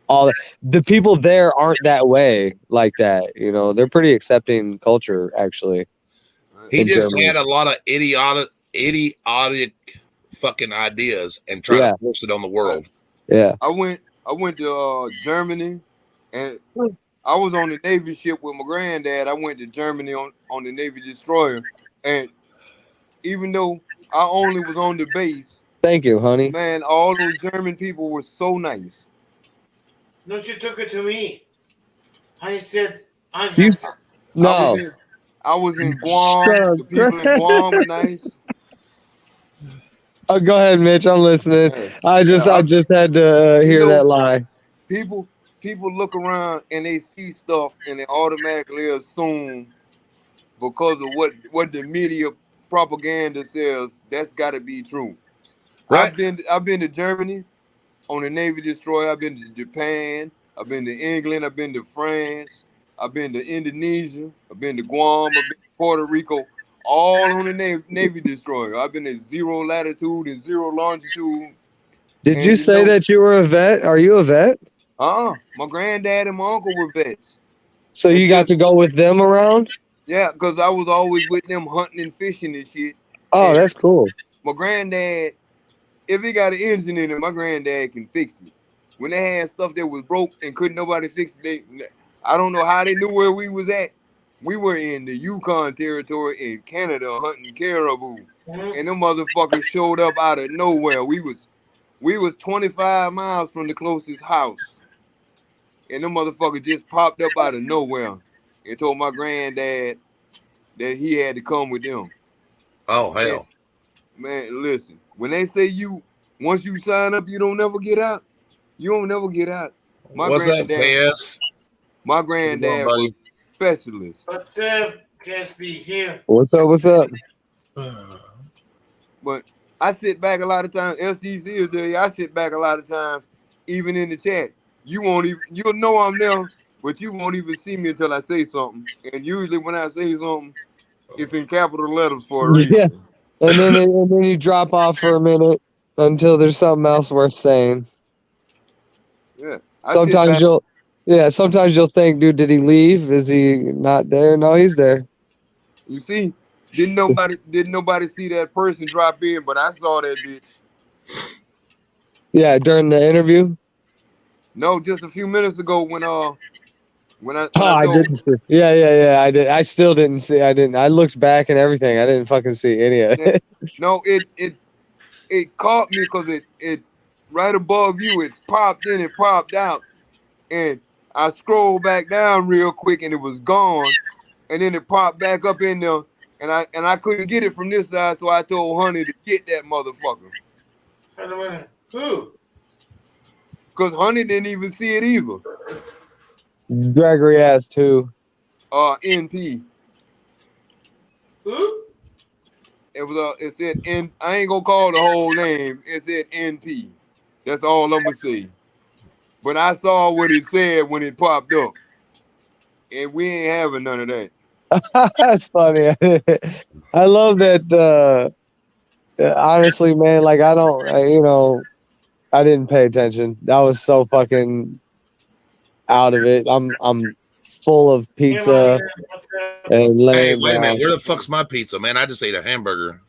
all the people there aren't that way like that. You know, they're pretty accepting culture actually. He just had a lot of idiotic fucking ideas and tried to force it on the world. Yeah, I went to Germany. And I was on the Navy ship with my granddad. I went to Germany on the Navy destroyer. And even though I only was on the base. Thank you, honey. Man, all those German people were so nice. No, she took it to me. I said, no. I was in Guam. The people in Guam were nice. Oh, go ahead, Mitch. I'm listening. I just had to hear that lie. People look around and they see stuff and they automatically assume because of what the media propaganda says, that's got to be true. Right. I've been to Germany on the Navy destroyer. I've been to Japan. I've been to England. I've been to France. I've been to Indonesia. I've been to Guam. I've been to Puerto Rico. All on the Navy destroyer. I've been at 0 latitude and 0 longitude. Did you say that you were a vet? Are you a vet? My granddad and my uncle were vets. So you got to go with them around? Yeah, because I was always with them hunting and fishing and shit. Oh, and that's cool. My granddad, if he got an engine in it, my granddad can fix it. When they had stuff that was broke and couldn't nobody fix it, I don't know how they knew where we was at. We were in the Yukon territory in Canada hunting caribou. And them motherfuckers showed up out of nowhere. We was 25 miles from the closest house. And them motherfuckers just popped up out of nowhere and told my granddad that he had to come with them. Oh, hell. Man, listen. When they say once you sign up, you don't never get out. You don't never get out. What's up, PS? My granddad was a specialist. What's up, Cassidy here? What's up? But I sit back a lot of times. LCC is there. I sit back a lot of times, even in the chat. You'll know I'm there, but you won't even see me until I say something. And usually when I say something, it's in capital letters for a reason. Yeah. And then you drop off for a minute until there's something else worth saying. Yeah. Sometimes you'll think, dude, did he leave? Is he not there? No, he's there. You see, didn't nobody see that person drop in, but I saw that bitch. Yeah, during the interview. No, just a few minutes ago when I didn't see. Yeah, I did. I still didn't see. I looked back and everything. I didn't fucking see any of it. No, it caught me because it right above you, it popped in, it popped out, and I scrolled back down real quick and it was gone, and then it popped back up in there, and I couldn't get it from this side, so I told Honey to get that motherfucker. Who? Because Honey didn't even see it either. Gregory asked who? NP. Who? It said N. I ain't gonna call the whole name. It said NP. That's all I'm gonna say. But I saw what it said when it popped up, and we ain't having none of that. That's funny. I love that. Honestly, man, like I didn't pay attention. That was so fucking out of it. I'm full of pizza and laying. Hey, wait a minute. Where the fuck's my pizza, man? I just ate a hamburger.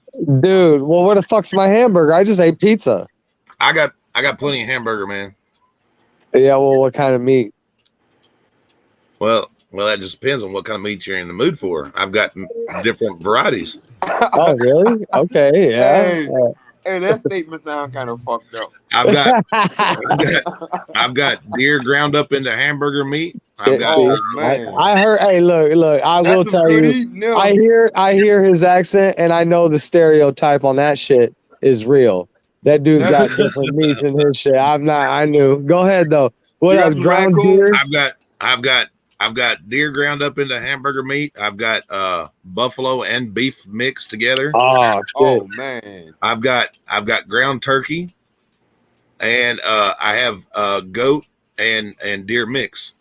Dude, well, where the fuck's my hamburger? I just ate pizza. I got plenty of hamburger, man. Yeah, well, what kind of meat? Well, Well, that just depends on what kind of meat you're in the mood for. I've got different varieties. Oh, really? Okay, yeah. Hey, that statement sounds kind of fucked up. I've got deer ground up into hamburger meat. I've got. Oh man, I heard. Hey, look. I will tell you. I hear his accent, and I know the stereotype on that shit is real. That dude's got different meats in his shit. I knew. Go ahead though. What else? Ground deer. I've got deer ground up into hamburger meat. I've got buffalo and beef mixed together. Oh man. I've got ground turkey, and I have goat and deer mix.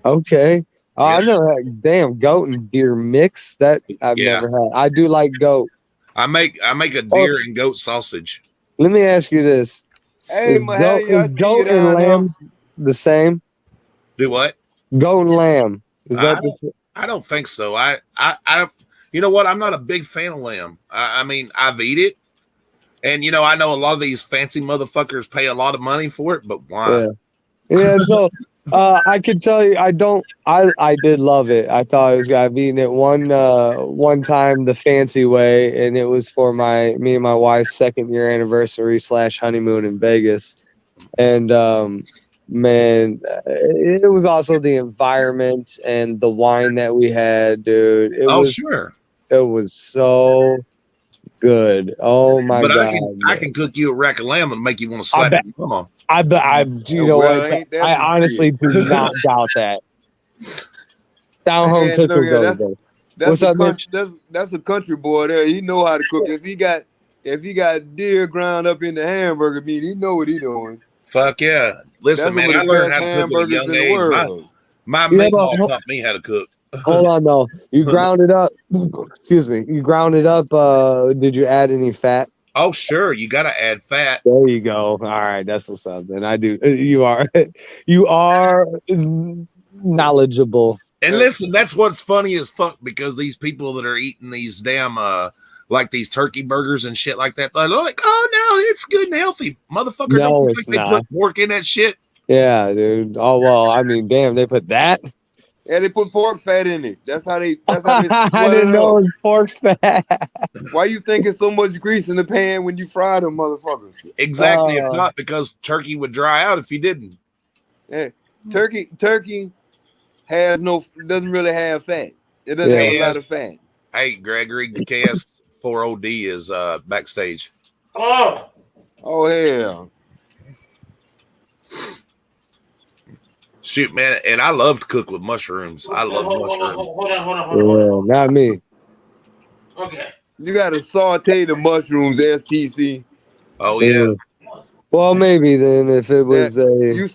Okay. Oh, I know that damn goat and deer mix that I've never had. I do like goat. I make a deer and goat sausage. Let me ask you this. Hey, is goat and lambs the same? Do what? Goat and lamb. I don't think so. I you know what? I'm not a big fan of lamb. I mean, I've eat it, and I know a lot of these fancy motherfuckers pay a lot of money for it, but why? Yeah. So I can tell you, I did love it. I thought it was. I've eaten it one time the fancy way, and it was for me and my wife's 2nd year anniversary / honeymoon in Vegas, and man, it was also the environment and the wine that we had, dude. Sure. It was so good. Oh my god! I can cook you a rack of lamb and make you want to slap it. Come on. I honestly do not doubt that. Down home cooking. What's up, Mitch? That's a country boy there. He know how to cook. If he got deer ground up in the hamburger meat, he know what he doing. Fuck yeah. Listen, man, I learned how to cook at a young age. My mom taught me how to cook. Hold on, though. You ground it up. Excuse me. You ground it up. Did you add any fat? Oh, sure. You got to add fat. There you go. All right. That's what's up. Then I do. You are knowledgeable. And listen, that's what's funny as fuck, because these people that are eating these damn like these turkey burgers and shit like that, they're like, oh no, it's good and healthy. Motherfucker, no, don't think they put pork in that shit? Yeah, dude. Oh well, I mean, damn, they put that. Yeah, they put pork fat in it. That's how they I didn't know it was pork fat. Why you thinking so much grease in the pan when you fry them motherfuckers? Exactly. If not, because turkey would dry out if you didn't. Yeah. Turkey doesn't really have fat. It doesn't have a lot of fat. Hey, Gregory, KS4OD is backstage. Oh yeah. Shoot, man, and I love to cook with mushrooms. I love mushrooms. Hold on. Not me. Okay. You gotta saute the mushrooms, STC. Oh yeah. Well, maybe then if it was you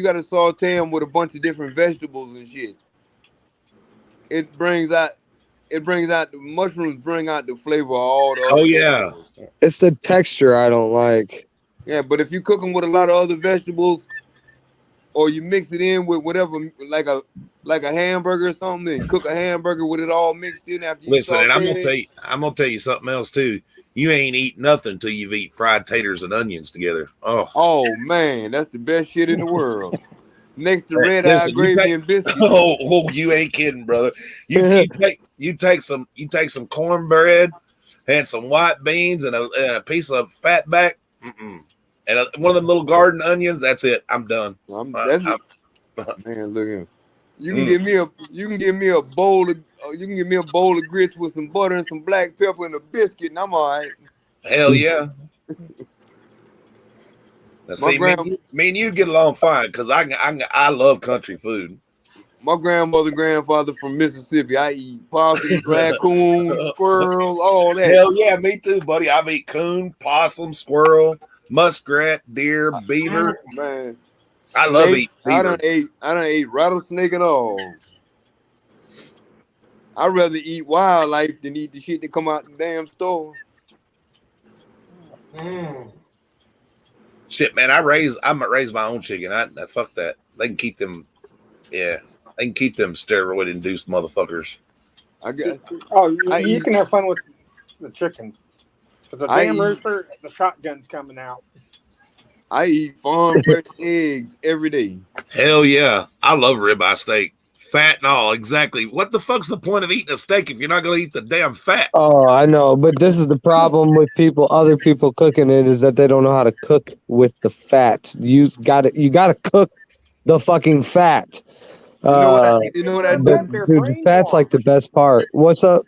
gotta saute them with a bunch of different vegetables and shit. The mushrooms bring out the flavor of all the other vegetables. It's the texture I don't like. Yeah, but if you cook them with a lot of other vegetables, or you mix it in with whatever, like a hamburger or something, and cook a hamburger with it all mixed in after you listen, and I'm gonna tell you something else too. You ain't eat nothing until you've eaten fried taters and onions together. Oh man, that's the best shit in the world. Next to red eye gravy and biscuits. Oh, you ain't kidding, brother. You take some cornbread and some white beans and a piece of fat back. And one of them little garden onions. That's it. I'm done. Man, look at him. You can give me a bowl of grits with some butter and some black pepper and a biscuit, and I'm all right. Hell yeah. Now, see, me and you get along fine because I love country food. My grandfather from Mississippi. I eat possum, raccoon, squirrel, all that. Hell yeah, me too, buddy. I've eat coon, possum, squirrel, muskrat, deer, beaver. Man, I love eating beaver. I done ate rattlesnake and all. I'd rather eat wildlife than eat the shit that come out the damn store. Shit, man, I'm gonna raise my own chicken. I fuck that. They can keep them. Yeah, they can keep them steroid-induced motherfuckers. You can have fun with the chickens. Because the damn rooster, the shotgun's coming out. I eat farm fresh eggs every day. Hell yeah, I love ribeye steak. Fat and all, exactly. What the fuck's the point of eating a steak if you're not going to eat the damn fat? Oh, I know, but this is the problem with other people cooking it, is that they don't know how to cook with the fat. You gotta cook the fucking fat. You know what I do? Dude, the fat's like the best part. What's up?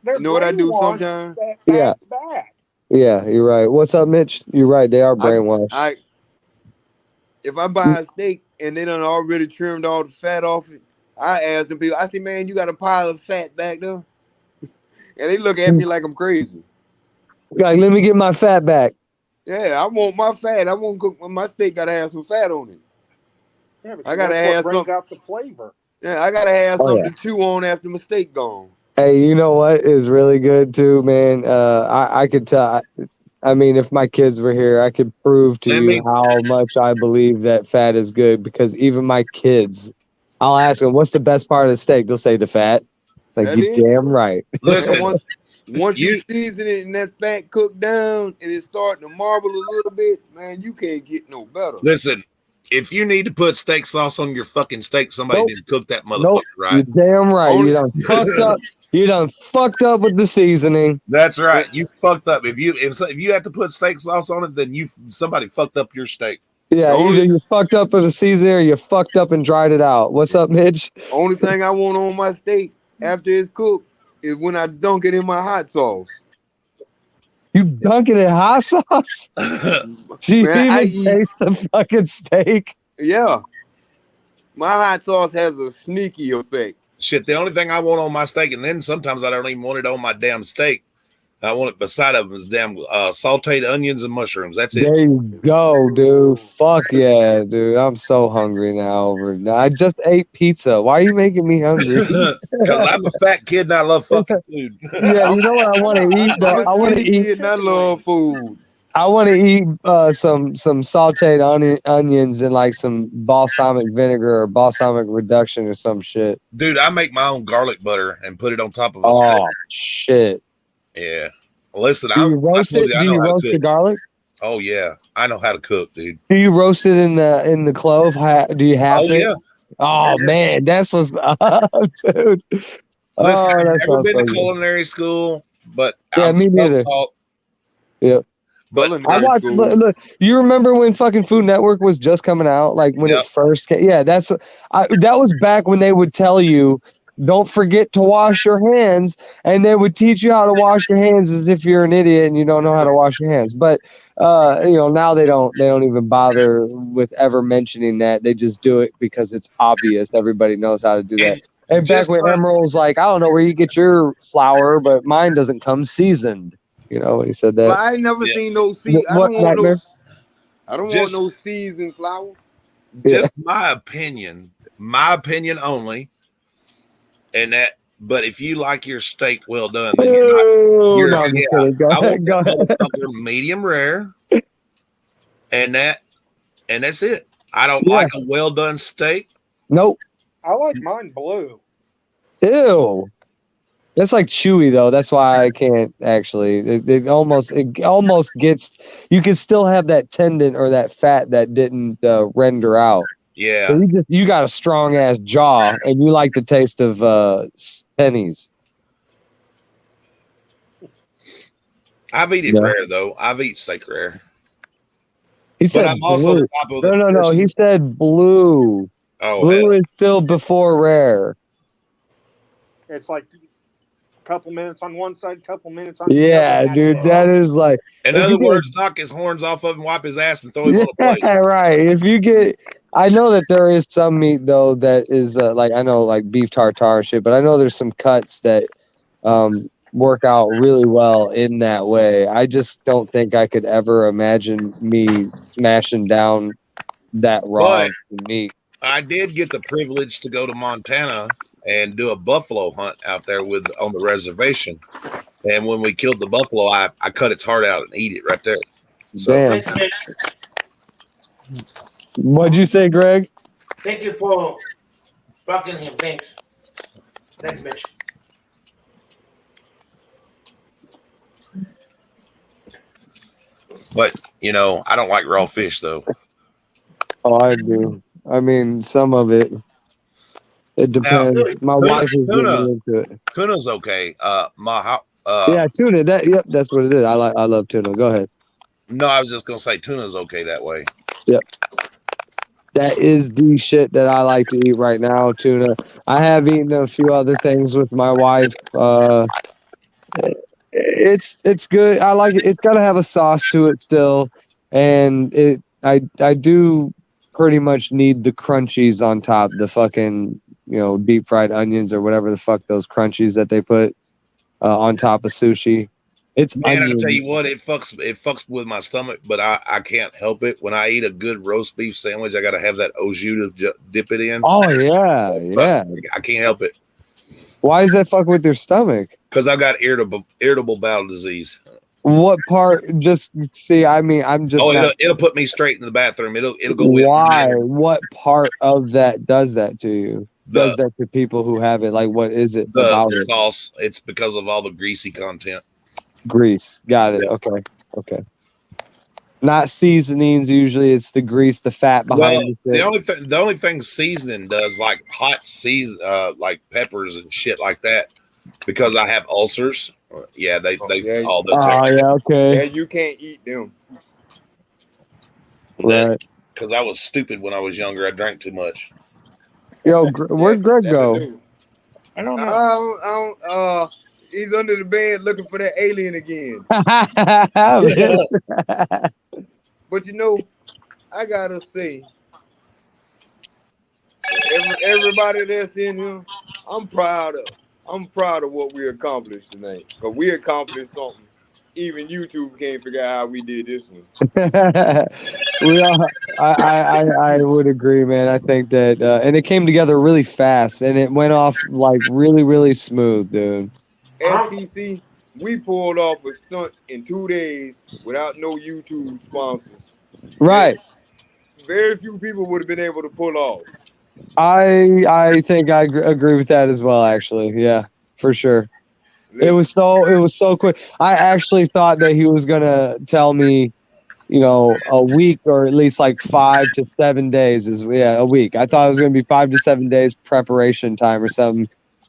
You know what I do sometimes? Yeah. Bad. Yeah, you're right. What's up, Mitch? You're right. They are brainwashed. If I buy a steak and they done already trimmed all the fat off it, I ask them people, I say, man, you got a pile of fat back there? And they look at me like I'm crazy. Like, let me get my fat back. Yeah, I want my fat. I want to cook my steak. Gotta have some fat on it. Yeah, but I gotta have something. Brings out the flavor. Yeah, I gotta have something to chew on after my steak gone. Hey, you know what is really good too, man? I could tell. I mean, if my kids were here, I could prove to you how much I believe that fat is good, because even my kids, I'll ask them, what's the best part of the steak? They'll say the fat. Like, you damn right. Listen, once you season it and that fat cooked down and it's starting to marble a little bit, man, you can't get no better. Listen, if you need to put steak sauce on your fucking steak, somebody need to cook that motherfucker, right? You're damn right. You done fucked up. You done fucked up with the seasoning. That's right. You fucked up. If you have to put steak sauce on it, then somebody fucked up your steak. Yeah, either you fucked up with the seasoning or you fucked up and dried it out. What's up, Mitch? Only thing I want on my steak after it's cooked is when I dunk it in my hot sauce. You dunk it in hot sauce? Do you even taste the fucking steak? Yeah. My hot sauce has a sneaky effect. Shit, the only thing I want on my steak, and then sometimes I don't even want it on my damn steak. I want it beside of them is damn sauteed onions and mushrooms. That's it. There you go, dude. Fuck yeah, dude. I'm so hungry now. I just ate pizza. Why are you making me hungry? Because I'm a fat kid and I love fucking food. Yeah, you know what I want to eat? Though? I want to eat. I love food. I want to eat some sauteed onions and like some balsamic vinegar or balsamic reduction or some shit. Dude, I make my own garlic butter and put it on top of a steak. Oh, shit. Yeah. Listen, do you roast it? Do you roast the garlic? Oh yeah, I know how to cook, dude. Do you roast it in the clove? Do you have it? Yeah. Oh man, that's what's up, dude. Listen, I've never been to culinary school, but yeah, me neither. Yep. But I watched. Look, you remember when fucking Food Network was just coming out? Like when it first came. Yeah, that was back when they would tell you, don't forget to wash your hands, and they would teach you how to wash your hands as if you're an idiot and you don't know how to wash your hands. But now they don't even bother with ever mentioning that. They just do it because it's obvious. Everybody knows how to do that. And back when Emerald was like, I don't know where you get your flour, but mine doesn't come seasoned. You know when he said that. But I ain't never seen no seasoned. I don't want no seasoned flour. Just my opinion only. And that, but if you like your steak well done, then I want medium rare, and that's it. I don't like a well done steak. Nope. I like mine blue. Ew. That's like chewy though. That's why I can't actually. It almost gets. You can still have that tendon or that fat that didn't render out. Yeah. So you got a strong ass jaw, and you like the taste of pennies. I've eaten rare though. I've eaten steak rare. He said I'm also the top of the No. He said blue. Oh, blue is still before rare. It's like a couple minutes on one side, couple minutes on the other. Yeah, dude, that is like. In other words, knock his horns off of him, wipe his ass, and throw him on a plate. Yeah, right. If you get, I know that there is some meat though that is like, I know like beef tartare and shit, but I know there's some cuts that work out really well in that way. I just don't think I could ever imagine me smashing down that raw meat. I did get the privilege to go to Montana and do a buffalo hunt out there on the reservation. And when we killed the buffalo, I cut its heart out and eat it right there. So, damn. What'd you say, Greg? Thank you for fucking him. Thanks, Mitch. But I don't like raw fish though. Oh, I do. I mean, some of it. It depends. My wife is getting me into it. Tuna's okay. Yeah, tuna. That's what it is. I love tuna. Go ahead. No, I was just gonna say tuna's okay that way. Yep. That is the shit that I like to eat right now, tuna. I have eaten a few other things with my wife. It's good. I like it. It's got to have a sauce to it still, and I do pretty much need the crunchies on top, the fucking deep fried onions or whatever the fuck those crunchies that they put on top of sushi. It's Man, I tell you what, it fucks with my stomach, but I can't help it. When I eat a good roast beef sandwich, I got to have that au jus to dip it in. Oh yeah. I can't help it. Why does that fuck with your stomach? Because I've got irritable bowel disease. What part? Just see. I mean, I'm just. Oh, it'll put me straight in the bathroom. It'll go. Why? What part of that does that to you? Does that to people who have it? Like, what is it about the sauce? It's because of all the greasy content. Grease. Got it. Yeah. Okay. Not seasonings. Usually, it's the grease, the fat behind it. The only thing seasoning does, like hot season, like peppers and shit like that, because I have ulcers. Yeah, they all the time. Oh yeah, okay. Yeah, you can't eat them. Right. Because I was stupid when I was younger. I drank too much. Yo, where'd Greg go? I don't know. He's under the bed looking for that alien again. But I gotta say, everybody that's in here, I'm proud of what we accomplished tonight. Because we accomplished something. Even YouTube can't figure out how we did this one. I would agree, man. I think that, and it came together really fast, and it went off like really, really smooth, dude. STC, we pulled off a stunt in 2 days without no YouTube sponsors. Right. Very few people would have been able to pull off. I think I agree with that as well. Actually, yeah, for sure. It was so quick. I actually thought that he was gonna tell me, a week or at least like 5 to 7 days a week. I thought it was gonna be 5 to 7 days preparation time or something.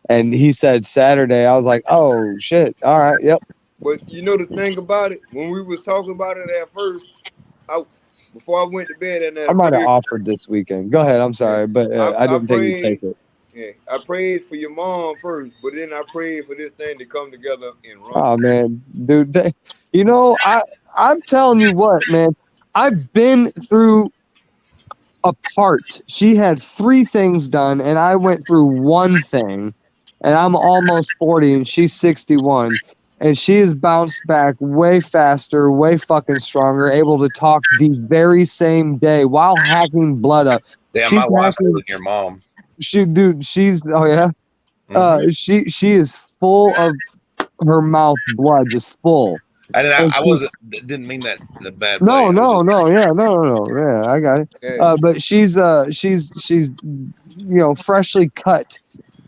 And he said Saturday. I was like, oh shit. All right, yep. But the thing about it, when we was talking about it at first, before I went to bed at night, I might have offered this weekend. Go ahead. I'm sorry, but I didn't think you'd take it. Yeah, I prayed for your mom first, but then I prayed for this thing to come together and run. Oh man, dude, I'm telling you what, man. I've been through a part. She had 3 things done, and I went through 1 thing, and I'm almost 40, and she's 61, and she has bounced back way faster, way fucking stronger, able to talk the very same day while hacking blood up. Yeah, my wife's with your mom. She's oh yeah. She is full of her mouth blood, just full. I didn't mean that in a bad way. No, yeah, I got it. Yeah. But she's freshly cut,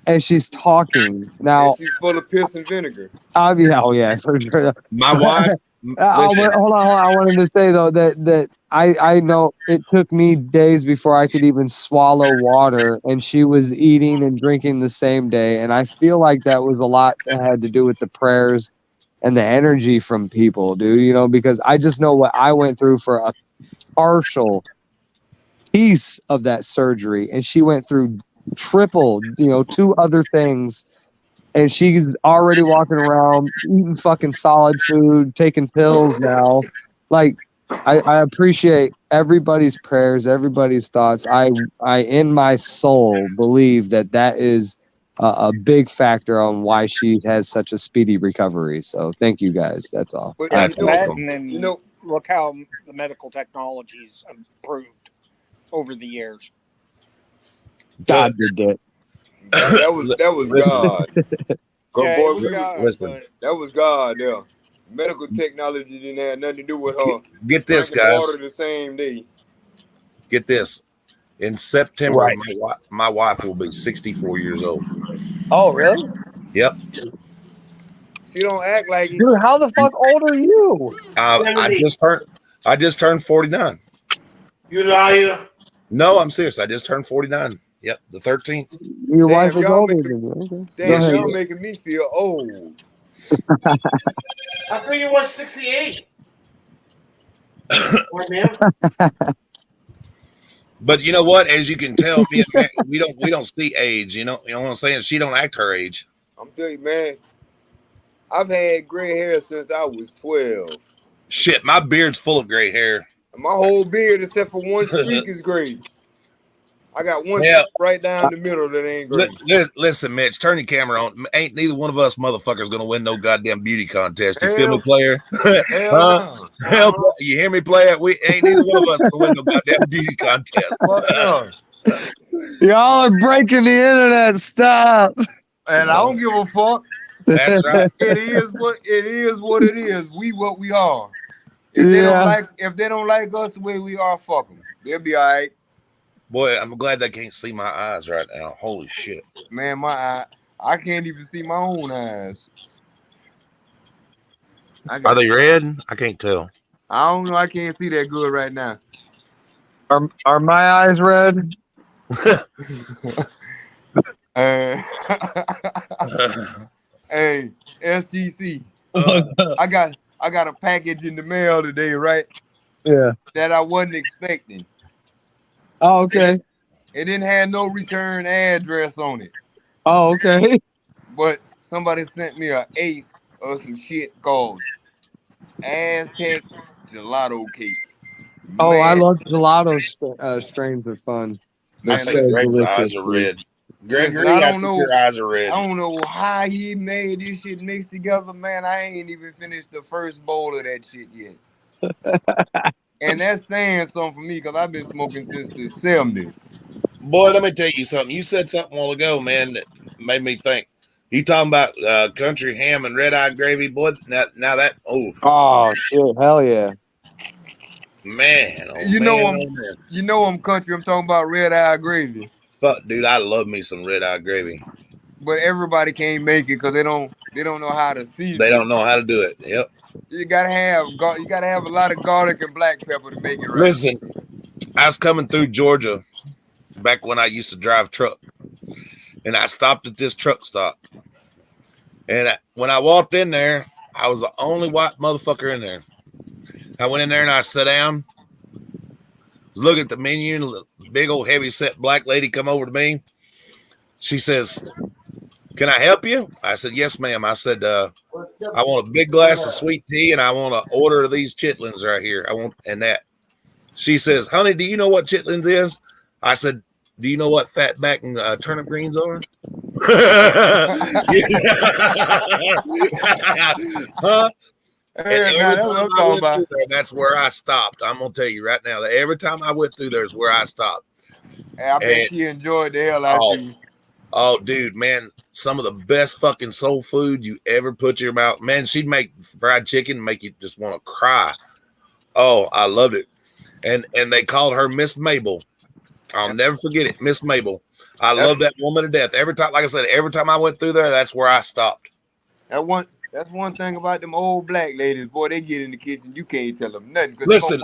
and she's talking now. And she's full of piss and vinegar. Yeah, for sure. My wife. Hold on. I wanted to say though that I know it took me days before I could even swallow water, and she was eating and drinking the same day, and I feel like that was a lot that had to do with the prayers and the energy from people, dude. Because I just know what I went through for a partial piece of that surgery, and she went through triple, 2 other things. And she's already walking around eating fucking solid food, taking pills now. Like, I appreciate everybody's prayers, everybody's thoughts. I in my soul believe that is a big factor on why she has such a speedy recovery. So thank you guys. That's all. But look how the medical technology's improved over the years. God did it. That was God. Listen. That was God. Yeah, medical technology didn't have nothing to do with her. Get this, guys. Water the same day. Get this. In September, right. my wife will be 64 years old. Oh, really? Yep. She don't act like it. Dude, how the fuck old are you? I just turned 49. You liar. No, I'm serious. I just turned 49. Yep, the 13th. Your wife Damn, is y'all older making, than you. Okay. Go damn, ahead. y'all making me feel old. I thought you was 68. Right, man? But you know what? As you can tell, me and Mac, we don't see age. You know what I'm saying? She don't act her age. I'm telling you, man. I've had gray hair since I was 12. Shit, my beard's full of gray hair. My whole beard, except for one streak, is gray. I got one Yeah. streak right down the middle that ain't gray. Listen, Mitch, turn your camera on. Ain't neither one of us motherfuckers gonna win no goddamn beauty contest. You feel me, Hell, player? hell no. Hell, you hear me, player? We ain't neither one of us gonna win no goddamn beauty contest. Fuck no. Y'all are breaking the internet. Stop. And I don't give a fuck. That's right. It is what it is. We what we are. If they don't like us the way we are, fuck them. They'll be all right. Boy, I'm glad they can't see my eyes right now. Holy shit. Man, I can't even see my own eyes. Are they red? I can't tell. I don't know. I can't see that good right now. Are my eyes red? Hey, STC. I got a package in the mail today, right? Yeah. That I wasn't expecting. Oh, okay. It didn't have no return address on it. Oh, okay. But somebody sent me an eighth of some shit called Aztec Gelato Cake. Oh, Man, I love gelato strains of fun. Man, They're so Greg's delicious. eyes are red. Gregory, I I don't think know. your eyes are red. I don't know how he made this shit mixed together, man. I ain't even finished the first bowl of that shit yet. And that's saying something for me because I've been smoking since the 70s. Boy, let me tell you something. You said something a while ago, man, that made me think. You talking about country ham and red-eye gravy, boy? Now that, Oh, shit. Hell yeah. Man. Oh, You know I'm country. I'm talking about red-eye gravy. Fuck, dude, I love me some red-eye gravy. But everybody can't make it because they don't know how to season. They don't know how to do it. Yep. You gotta have a lot of garlic and black pepper to make it right. Listen, I was coming through Georgia back when I used to drive truck, and I stopped at this truck stop. And when I walked in there, I was the only white motherfucker in there. I went in there and I sat down, look at the menu, and the big old heavy set black lady come over to me. She says, "Can I help you?" I said, "Yes, ma'am." I said, "I want a big glass of sweet tea, and I want to order these chitlins right here. I want and that." She says, "Honey, do you know what chitlins is?" I said, "Do you know what fatback and turnip greens are?" Huh? That's where I stopped. I'm gonna tell you right now that every time I went through there is where I stopped. I bet she enjoyed the hell out of you. Oh, dude, man, some of the best fucking soul food you ever put in your mouth. Man, she'd make fried chicken, make you just want to cry. Oh, I loved it. And they called her Miss Mabel. I'll never forget it, Miss Mabel. I love that woman to death. Every time, like I said, every time I went through there, that's where I stopped. That's one thing about them old black ladies, boy. They get in the kitchen, you can't tell them nothing. Listen,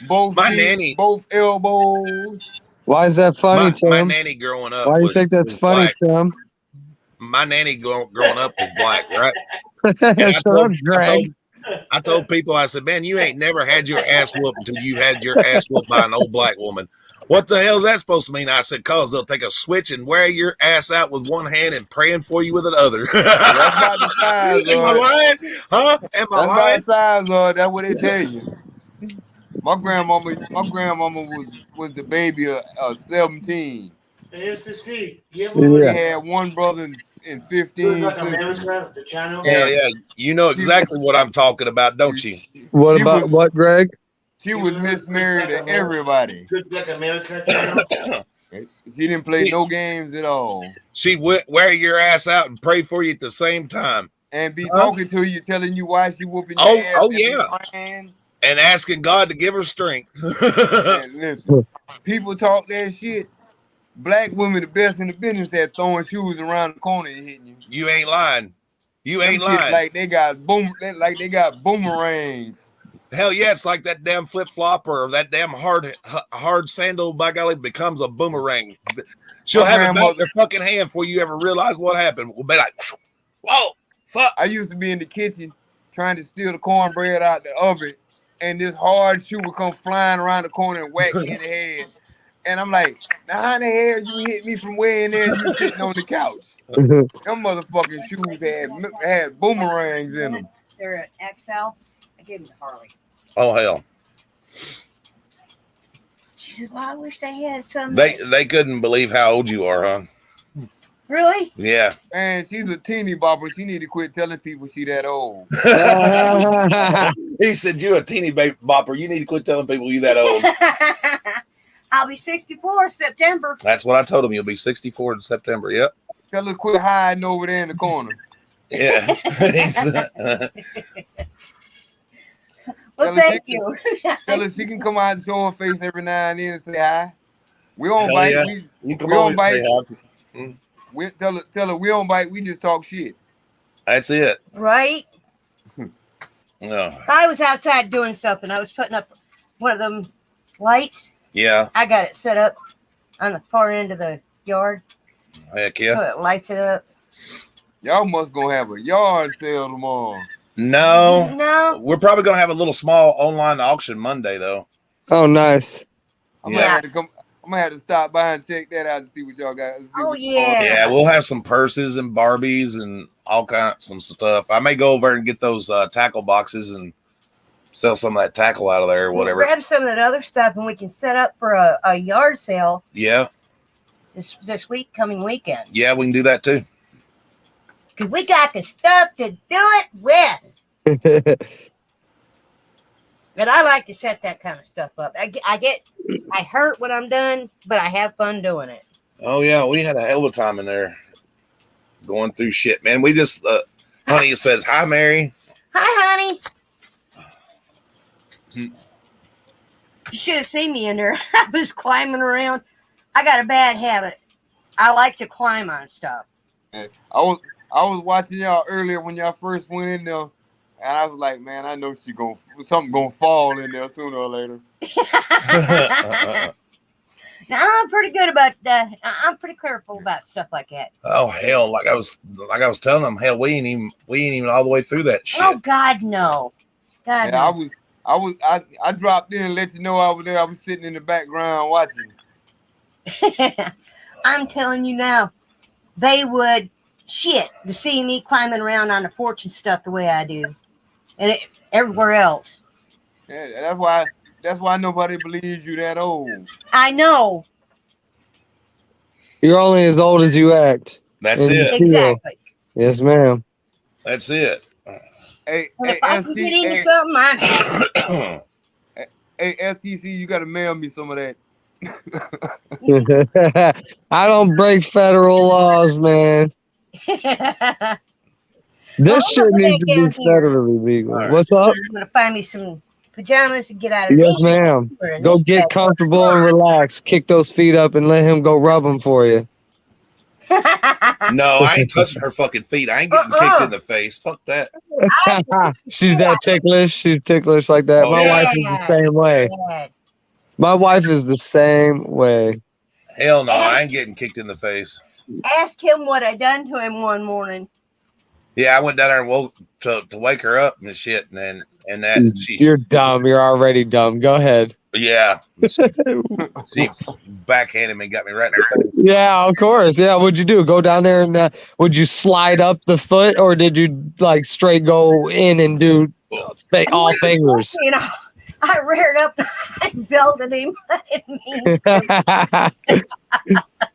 both elbows. Why is that funny, Tim? My nanny growing up. Why do you think that's funny, Tim? My nanny growing up was black, right? I told people, I said, "Man, you ain't never had your ass whooped until you had your ass whooped by an old black woman." What the hell is that supposed to mean? I said, "Cause they'll take a switch and wear your ass out with one hand and praying for you with another." That's not the size, Am I lying? Huh? Am I lying? That's not the size, Lord. That's what they tell you. My grandmama was the baby of 17. Here's the C. They had one brother in 15. Like America, the channel. Yeah. You know exactly what I'm talking about, don't you? What, Greg? She was Miss Married to everybody. Good Black America channel. She didn't play no games at all. She would wear your ass out and pray for you at the same time. And be talking to you, telling you why she whooping your ass. Oh, yeah. And asking God to give her strength. Listen, people talk that shit. Black women the best in the business at throwing shoes around the corner and hitting you. You ain't lying. You ain't lying. Like they got boomerangs. Hell yeah, it's like that damn flip flop or that damn hard sandal by golly becomes a boomerang. She'll My have it back in grandmother- their fucking hand before you ever realize what happened. We'll be like, whoa, fuck. I used to be in the kitchen trying to steal the cornbread out the oven, and this hard shoe would come flying around the corner and whack me in the head. And I'm like, now how the hell you hit me from way in there and you sitting on the couch? Them motherfucking shoes had boomerangs in them. They're an XL. I gave them to Harley. Oh hell. She said, well, I wish they had some. They couldn't believe how old you are, huh? Really? Yeah. Man, she's a teeny bopper. She need to quit telling people she that old. He said, you a teeny baby bopper. You need to quit telling people you that old. I'll be 64 September. That's what I told him. You'll be 64 in September. Yep. Tell her to quit hiding over there in the corner. Yeah. Well, Tell her thank she you. Tell her she can come out and show her face every now and then and say hi. We don't Hell bite. yeah. We You come We on don't bite. and say hi. We tell her we don't bite. We just talk shit. That's it. Right? No. I was outside doing something. I was putting up one of them lights. Yeah. I got it set up on the far end of the yard. Heck So yeah. it lights it up. Y'all must gonna have a yard sale tomorrow. No. No. We're probably gonna have a little small online auction Monday though. Oh, nice. I'm Yeah. gonna have to come. I'm gonna have to stop by and check that out and see what y'all got. See Oh, what yeah. Yeah, we'll have some purses and Barbies and all kinds some stuff. I may go over and get those tackle boxes and sell some of that tackle out of there or We'll whatever. grab some of that other stuff and we can set up for a yard sale Yeah, this coming weekend. yeah, we can do that too. Because we got the stuff to do it with. And I like to set that kind of stuff up. I hurt when I'm done, but I have fun doing it. Oh yeah, we had a hell of a time in there going through shit, man. We just honey says hi, Mary. Hi, honey. You should have seen me in there. I was climbing around. I got a bad habit. I like to climb on stuff. I was watching y'all earlier when y'all first went in there, and I was like, man, I know something gonna fall in there sooner or later. Now I'm pretty good about that. I'm pretty careful about stuff like that. Oh hell, like I was telling them, hell, we ain't even all the way through that shit. Oh God, no. God, Yeah, no. I dropped in and let you know I was there. I was sitting in the background watching. I'm telling you now, they would shit to see me climbing around on the porch and stuff the way I do, and everywhere else. Yeah, that's why nobody believes you that old. I know. You're only as old as you act. That's Yeah. it. Exactly. Yes, ma'am. That's it. Hey, And if I can get into something, I'm happy. hey, STC, you gotta mail me some of that. I don't break federal laws, man. This I'm shit gonna needs to break be out here. federally legal. All right. What's up? I'm gonna find me some pajamas and get out of Yes, this. ma'am. For Go this get bad- comfortable and relax. Kick those feet up and let him go rub them for you. No, I ain't touching her fucking feet. I ain't getting kicked in the face. Fuck that. She's that ticklish. She's ticklish like that. Oh, My yeah. wife is the same way. Bad. My wife is the same way. Hell no, I ain't getting kicked in the face. Ask him what I done to him one morning. Yeah, I went down there and woke to wake her up and shit, and that she You're dumb. You're already dumb. Go ahead. yeah, she backhanded me, got me right in her face. Yeah, of course. Yeah, what'd you do? Go down there and would you slide up the foot, or did you like straight go in and do all fingers? You know, I reared up and belted him.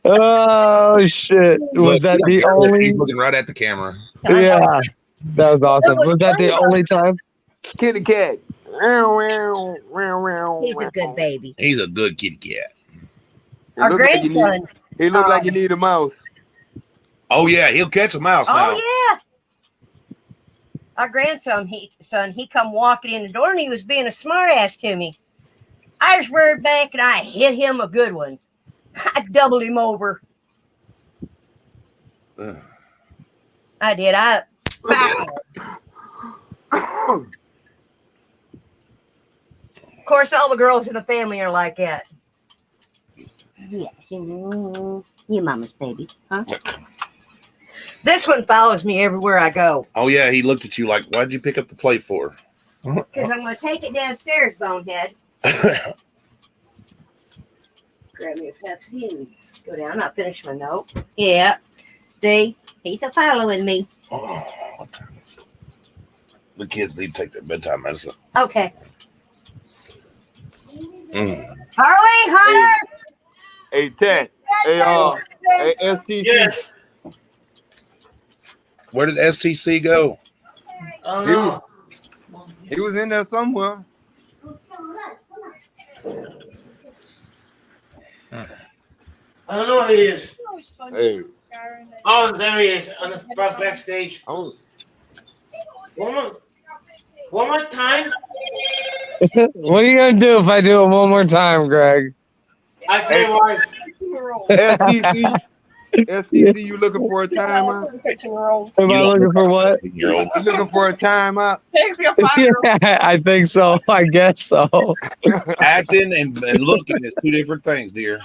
Oh shit! Was Look, that he's the only? He's looking right at the camera. Yeah, that was awesome. Was that the only time? Kitty cat. He's a good baby. He's a good kitty cat. Our grandson. He look like you need a mouse. Oh yeah, he'll catch a mouse now. Oh yeah. Our grandson, he come walking in the door and he was being a smart ass to me. I just reared back and I hit him a good one. I doubled him over. Ugh. I did. Of course, all the girls in the family are like that. Yes. You mama's baby, huh? This one follows me everywhere I go. Oh yeah, he looked at you like, "Why'd you pick up the plate for?" Because I'm going to take it downstairs, bonehead. Grab me a Pepsi and go down. I'll finish my note. Yeah. See, he's a following me. Oh, what time is it? The kids need to take their bedtime medicine. Okay. Mm. Harley, Hunter. Hey, Ted. Hey, STC. Yes. Where did STC go? Oh, He no. He was in there somewhere. I don't know where he is. Hey, Oh, there he is on the backstage. oh, One more time. What are you gonna do if I do it one more time, Greg? I tell you what. STC, you looking for a timeout? Am I looking for what? Year-old. You looking for a timeout? Yeah, I think so. I guess so. Acting and looking is two different things, dear.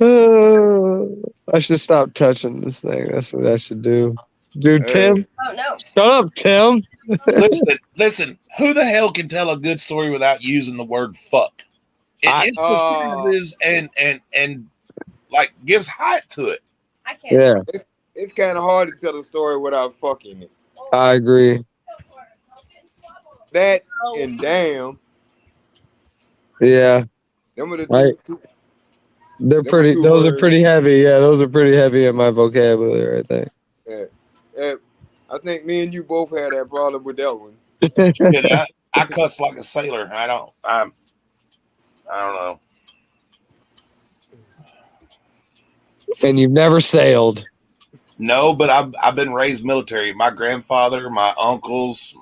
I should stop touching this thing. That's what I should do. Dude, Hey. Tim, Oh, no. shut up, Tim. Listen. Who the hell can tell a good story without using the word fuck? It's just and like gives height to it. I can't. Yeah, It's kind of hard to tell a story without fucking it. I agree. That and damn. Yeah, Them are the Right. two. they're Them pretty. two Those are words. pretty heavy. Yeah, those are pretty heavy in my vocabulary. I think. I think me and you both had that problem with that one. Shit, I cuss like a sailor. I don't know. And you've never sailed. No, but I've been raised military. My grandfather, my uncles,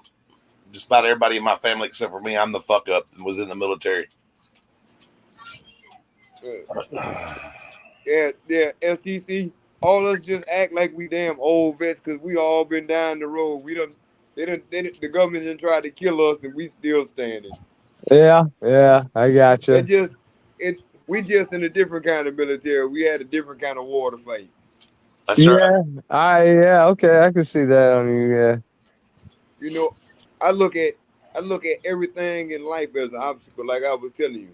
just about everybody in my family except for me, I'm the fuck up and was in the military. Yeah, STC. All us just act like we damn old vets because we all been down the road. The government done tried to kill us and we still standing. Yeah, I gotcha. We just in a different kind of military. We had a different kind of war to fight. That's right. Yeah, okay, I can see that on you. Yeah. You know, I look at everything in life as an obstacle. Like I was telling you,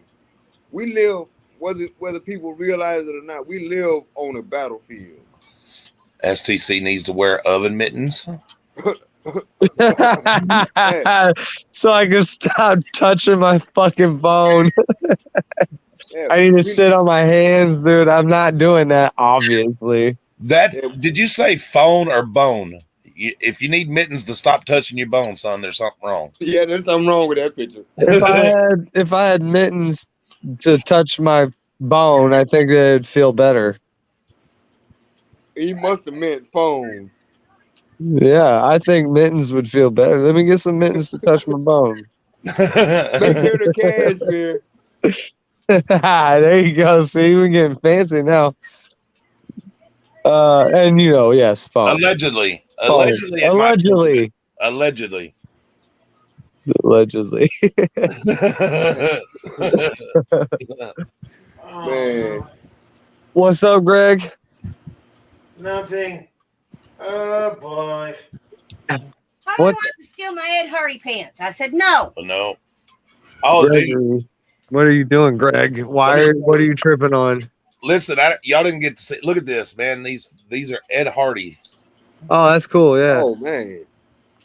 we live whether people realize it or not. We live on a battlefield. STC needs to wear oven mittens. So I can stop touching my fucking phone. Yeah, I need to sit on my hands, dude. I'm not doing that, obviously. Did you say phone or bone? If you need mittens to stop touching your bone, son, there's something wrong. Yeah, there's something wrong with that picture. If I had mittens to touch my bone, I think it'd feel better. He must have meant phone. Yeah, I think mittens would feel better. Let me get some mittens to touch my bone. Make her the cashmere. There you go. See, we're getting fancy now. And yes, phone. Allegedly. Allegedly. Allegedly. Man. What's up, Greg? Nothing. Oh boy. Harley What? wants to steal my Ed Hardy pants. I said no. No. Oh, dude. Gregory, what are you doing, Greg? What are you tripping on? Listen, y'all didn't get to see. Look at this, man. These are Ed Hardy. Oh, that's cool. Yeah. Oh man.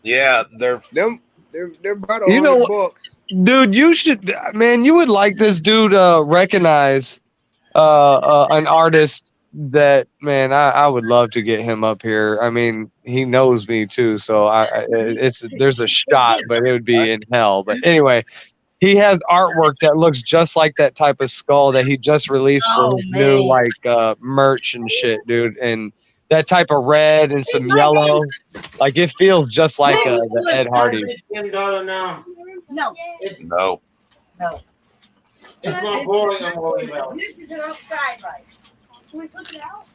Yeah, they're They're about You know $100. Dude, you should, man, you would like this dude recognize an artist that, man, I would love to get him up here. I mean, he knows me too, so there's a shot, but it would be in hell. But anyway, he has artwork that looks just like that type of skull that he just released for his new merch and shit, dude. And that type of red and some yellow, like it feels just like the Ed Hardy. No. No. no. It's my boy I'm worried about. This is an outside light. Can we put it out?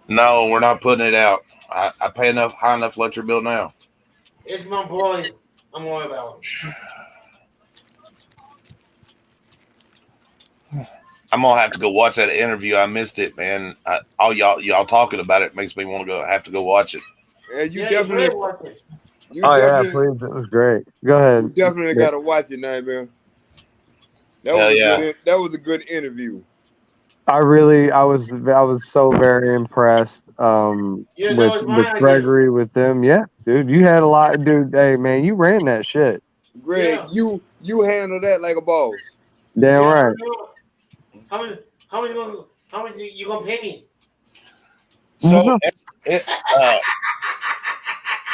No, we're not putting it out. I pay high enough electric bill now. It's my boy I'm worried about. I'm gonna have to go watch that interview. I missed it, man. All y'all talking about it makes me want to have to go watch it. And you Yeah, definitely, you watch it. you Oh yeah, definitely, please. It was great. Go ahead. you definitely gotta watch it, Nightmare. That Hell was yeah. that was a good interview. I was so very impressed Yeah, that was my with idea. Gregory, with them. Yeah, dude, you had a lot, dude. Hey man, you ran that shit. Greg, Yeah. you handle that like a boss. Damn Yeah, right. How much you gonna pay me? So,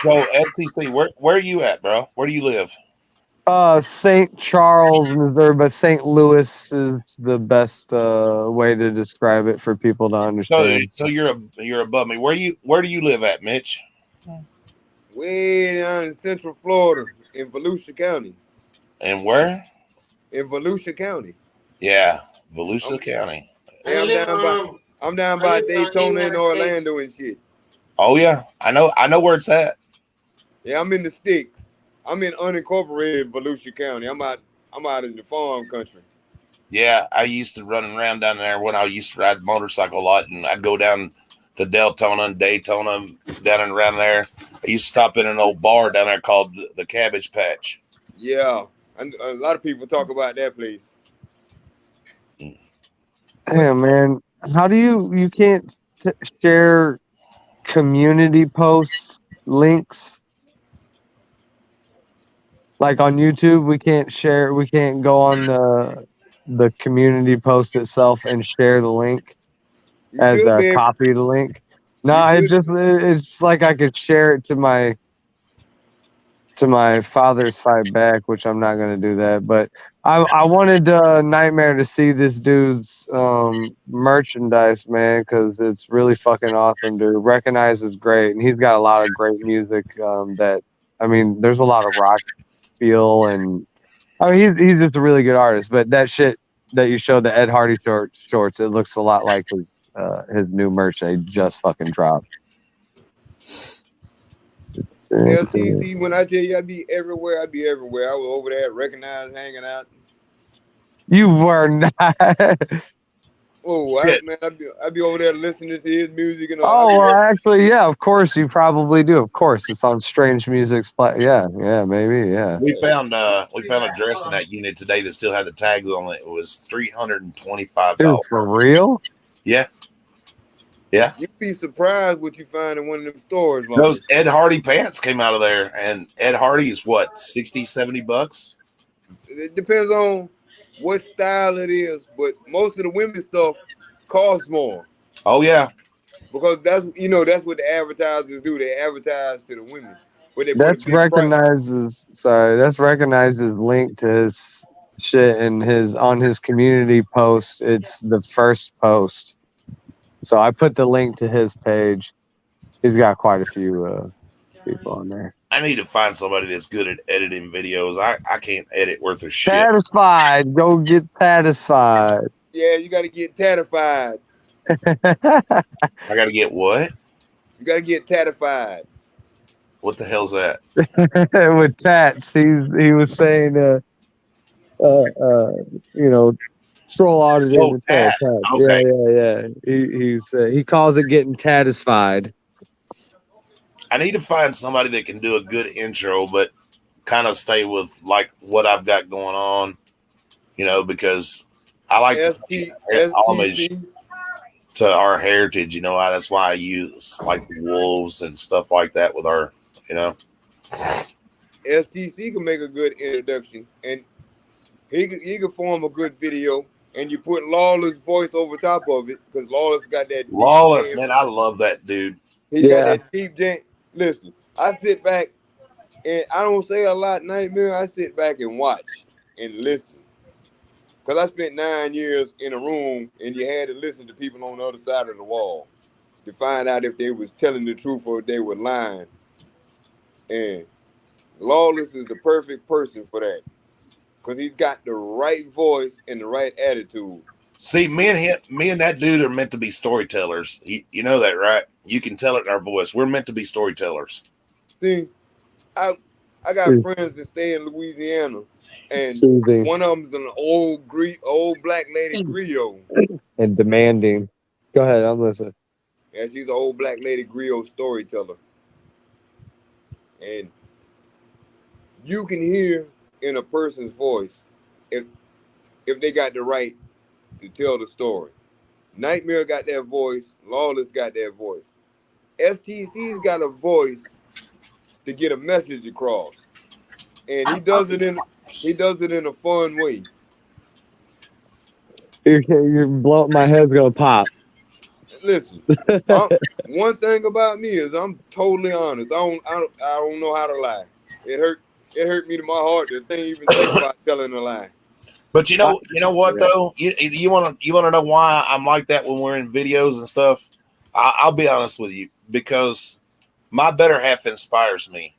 so STC, where are you at, bro? Where do you live? St. Charles, Missouri, but St. Louis is the best way to describe it for people to understand. So you're above me. Where do you live at, Mitch? Way down in Central Florida, in Volusia County. And where? In Volusia County. Yeah, Volusia County. Yeah, I'm down by Daytona and Orlando and shit. Oh yeah, I know where it's at. Yeah, I'm in the sticks. I'm in unincorporated Volusia County. I'm out in the farm country. Yeah, I used to run around down there when I used to ride motorcycle a lot, and I'd go down to Deltona and Daytona, down and around there. I used to stop in an old bar down there called the Cabbage Patch. Yeah, and a lot of people talk about that place. Yeah, man. How do you can't share community posts links? Like on YouTube, we can't go on the community post itself and share the link You as should a be able- copy the link. No, you should- it's like I could share it to my father's fight back, which I'm not gonna do that. But I wanted Nightmare to see this dude's merchandise, man, because it's really fucking awesome, dude. Recognize is great, and he's got a lot of great music. There's a lot of rock feel, and I mean he's just a really good artist. But that shit that you showed, the Ed Hardy shorts, it looks a lot like his new merch that he just fucking dropped. LTC, when I tell you I be everywhere. I was over there at Recognize, hanging out. You were not. Oh, I be over there listening to his music and Oh, all. well, actually, yeah, of course, you probably do. Of course, it's on Strange Music's yeah, maybe, yeah. We found a dress in that unit today that still had the tags on it. It was $325. Dude, for real? Yeah. You'd be surprised what you find in one of them stores. Like Those Ed Hardy pants came out of there, and Ed Hardy is what, $60-$70? it depends on what style it is, but most of the women's stuff costs more. Oh yeah, because that's what the advertisers do. They advertise to the women. But That's recognizes link to his shit and on his community post. It's the first post. So I put the link to his page. He's got quite a few people on there. I need to find somebody that's good at editing videos. I can't edit worth a shit. Satisfied. Go get satisfied. Yeah, you got to get tatified. I got to get what? You got to get tatified. What the hell's that? With tats, he was saying, troll audited with tats. Okay. Yeah. He calls it getting satisfied. I need to find somebody that can do a good intro, but kind of stay with like what I've got going on, because I like to pay homage to our heritage. That's why I use like wolves and stuff like that with our, STC can make a good introduction, and he can form a good video, and you put Lawless voice over top of it because Lawless got that. Lawless, man, I love that dude. He got that deep jam. Listen, I sit back and I don't say a lot, Nightmare. I sit back and watch and listen. Because I spent 9 years in a room and you had to listen to people on the other side of the wall to find out if they was telling the truth or if they were lying. And Lawless is the perfect person for that. Because he's got the right voice and the right attitude. See, me and that dude are meant to be storytellers. You know that, right? You can tell it in our voice. We're meant to be storytellers. See, I I got friends that stay in Louisiana, and Soothing one of them's an old black lady griot. and demanding. Go ahead, I'm listening. And she's an old black lady griot storyteller. And you can hear in a person's voice if they got the right to tell the story. Nightmare got that voice. Lawless got that voice. STC's got a voice to get a message across, and he does it in a fun way. You're blowing, my head's gonna pop. Listen, one thing about me is I'm totally honest. I don't know how to lie. It hurt me to my heart to even think about telling a lie. But you know what though? You want to know why I'm like that when we're in videos and stuff? I'll be honest with you, because my better half inspires me,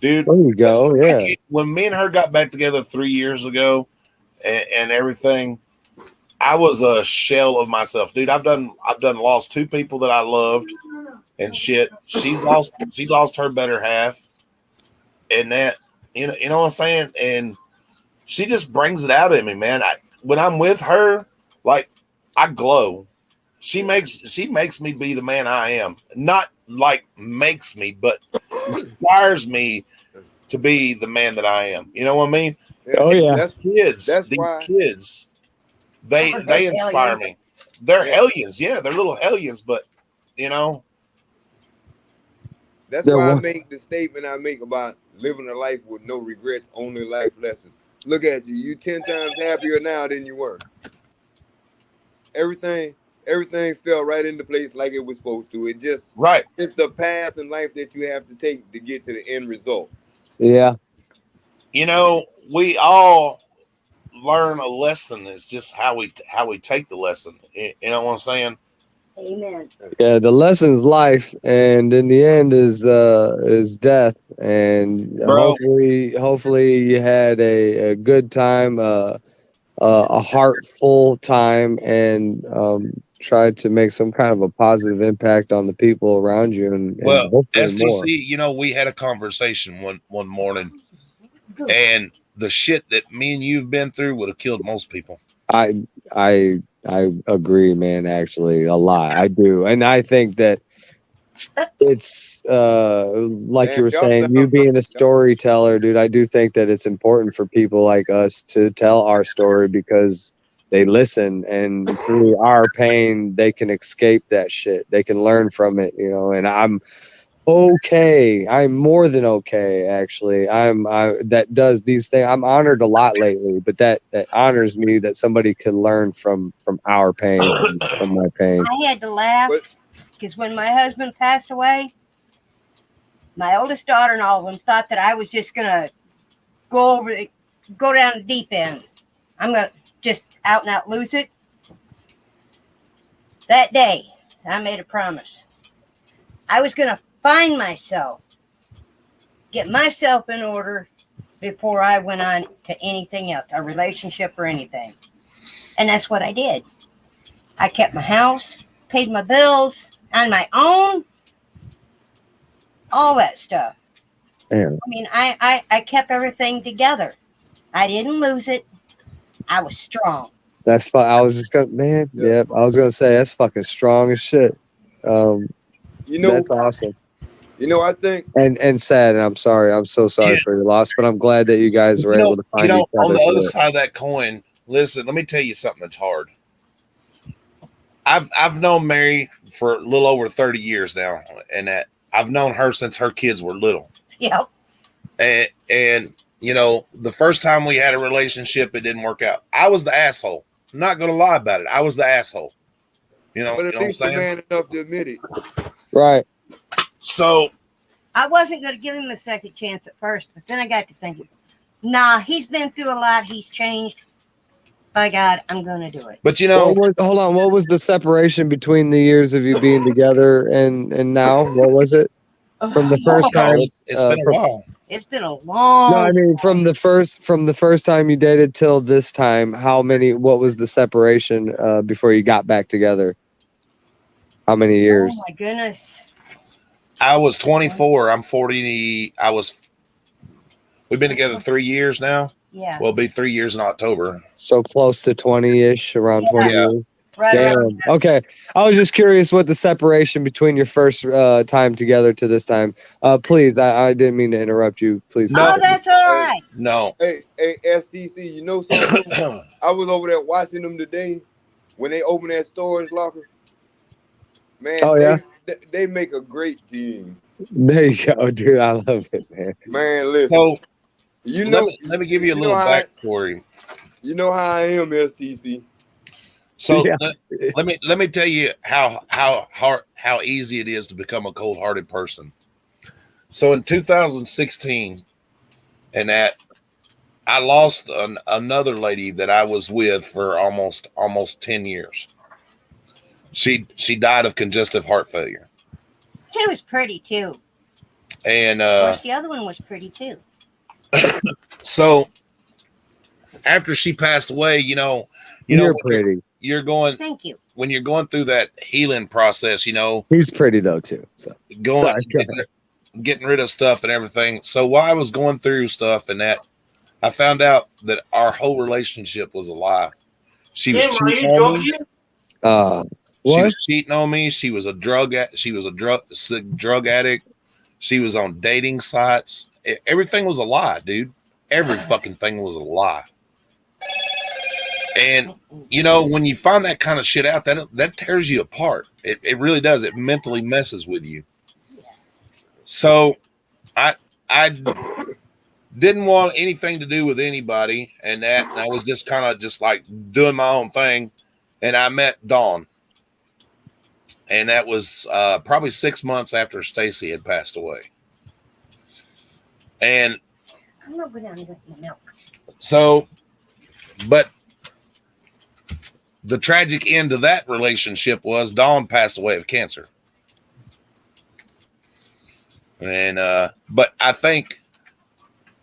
dude. There you go. Yeah. When me and her got back together 3 years ago, and everything, I was a shell of myself, dude. I've lost 2 people that I loved, and shit. She lost her better half, and that you know what I'm saying. And she just brings it out in me, man. When I'm with her, like, I glow. She makes me be the man I am. Not like makes me, but inspires me to be the man that I am. You know what I mean? Oh yeah. Kids, they inspire me. They're hellions, yeah, they're little hellions, but you know. That's why I make the statement I make about living a life with no regrets, only life lessons. Look at you. You 10 times happier now than you were. Everything fell right into place like it was supposed to. It's the path in life that you have to take to get to the end result. Yeah. You know, we all learn a lesson. It's just how we take the lesson. You know what I'm saying? Amen. Yeah, the lesson's life, and in the end is death. And hopefully you had a good time, a heartful time, and tried to make some kind of a positive impact on the people around you. And hopefully STC, more. you know, we had a conversation one morning, and the shit that me and you've been through would have killed most people. I agree, man. Actually, a lot. I do, and I think that it's like you were saying, you being a storyteller, dude. I do think that it's important for people like us to tell our story, because they listen, and through our pain, they can escape that shit. They can learn from it, you know. And I'm okay. I'm more than okay, actually. That does these things. I'm honored a lot lately, but that honors me that somebody could learn from our pain, from my pain. I had to laugh because when my husband passed away, my oldest daughter and all of them thought that I was just gonna go down the deep end. I'm gonna just out and out lose it. That day, I made a promise. I was gonna find myself, get myself in order before I went on to anything else, a relationship or anything. And that's what I did. I kept my house, paid my bills on my own, all that stuff. Yeah. I mean, I kept everything together. I didn't lose it. I was strong. That's fine. I was just gonna, man. Yeah, I was gonna say that's fucking strong as shit. You know, that's awesome. You know, I think and sad, and I'm sorry. I'm so sorry for your loss, but I'm glad that you guys were able to find each other. On the other side of that coin, listen, let me tell you something that's hard. I've known Mary for a little over 30 years now, and that I've known her since her kids were little. Yep. And you know, the first time we had a relationship, it didn't work out. I was the asshole. I'm not gonna lie about it. I was the asshole. You know, but at least the man enough to admit it. Right. So I wasn't going to give him a second chance at first, but then I got to thinking, nah, he's been through a lot. He's changed. By God, I'm going to do it. But you know, hold on. What was the separation between the years of you being together and now? What was it? From the first time? It's been a while. It's been a long. No, I mean from the first time you dated till this time. What was the separation before you got back together? How many years? Oh my goodness. I was 24. I'm 40. I was We've been together 3 years now. Yeah. We'll be 3 years in October. So close to 20-ish, around 20 Yeah. years. Right around. Damn. Okay. I was just curious what the separation between your first time together to this time. Please, I didn't mean to interrupt you. Please. No. Oh, that's all right. No. Hey, STC, you know something? I was over there watching them today when they open that storage locker. Man, Oh, yeah? they make a great team. There you go, dude. I love it, man. Man, listen. So You know, let me give you a little know how backstory. you know how I am, STC. So Yeah. let me tell you how easy it is to become a cold-hearted person. So in 2016, and that I lost another lady that I was with for almost 10 years. She died of congestive heart failure. She was pretty too. And Of course, the other one was pretty too. so after she passed away, You're when pretty. you're going Thank you. when you're going through that healing process, He's pretty though too. So going Sorry, getting rid of stuff and everything. So while I was going through stuff and that, I found out that our whole relationship was a lie. She was Tim, are cheating you on me. joking? She what? was cheating on me. She was a drug addict. She was on dating sites. Everything was a lie, dude. Every fucking thing was a lie. And when you find that kind of shit out, that tears you apart. It really does. It mentally messes with you. So I didn't want anything to do with anybody, and I was just kind of just like doing my own thing. And I met Dawn, and that was probably 6 months after Stacy had passed away. And I'm gonna go down and get my milk. so, but the tragic end of that relationship was Dawn passed away of cancer. And but I think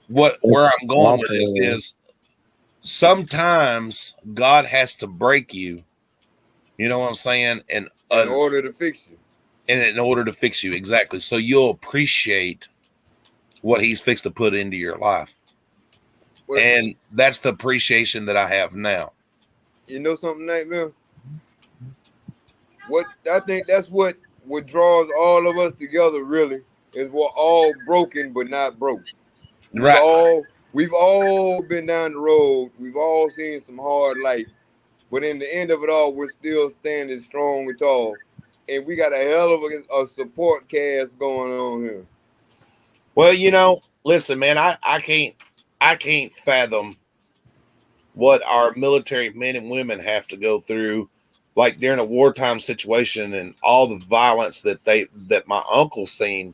where I'm going with this is sometimes God has to break you. You know what I'm saying? And In order to fix you. And in order to fix you, exactly. So you'll appreciate what He's fixed to put into your life. Well, And that's the appreciation that I have now. you know something, Nightmare? What I think that's what draws all of us together really is we're all broken but not broke. Right. We've all been down the road. We've all seen some hard life. But in the end of it all, we're still standing strong and tall. And we got a hell of a support cast going on here. Well, listen, man, I can't fathom what our military men and women have to go through, like during a wartime situation and all the violence that my uncle seen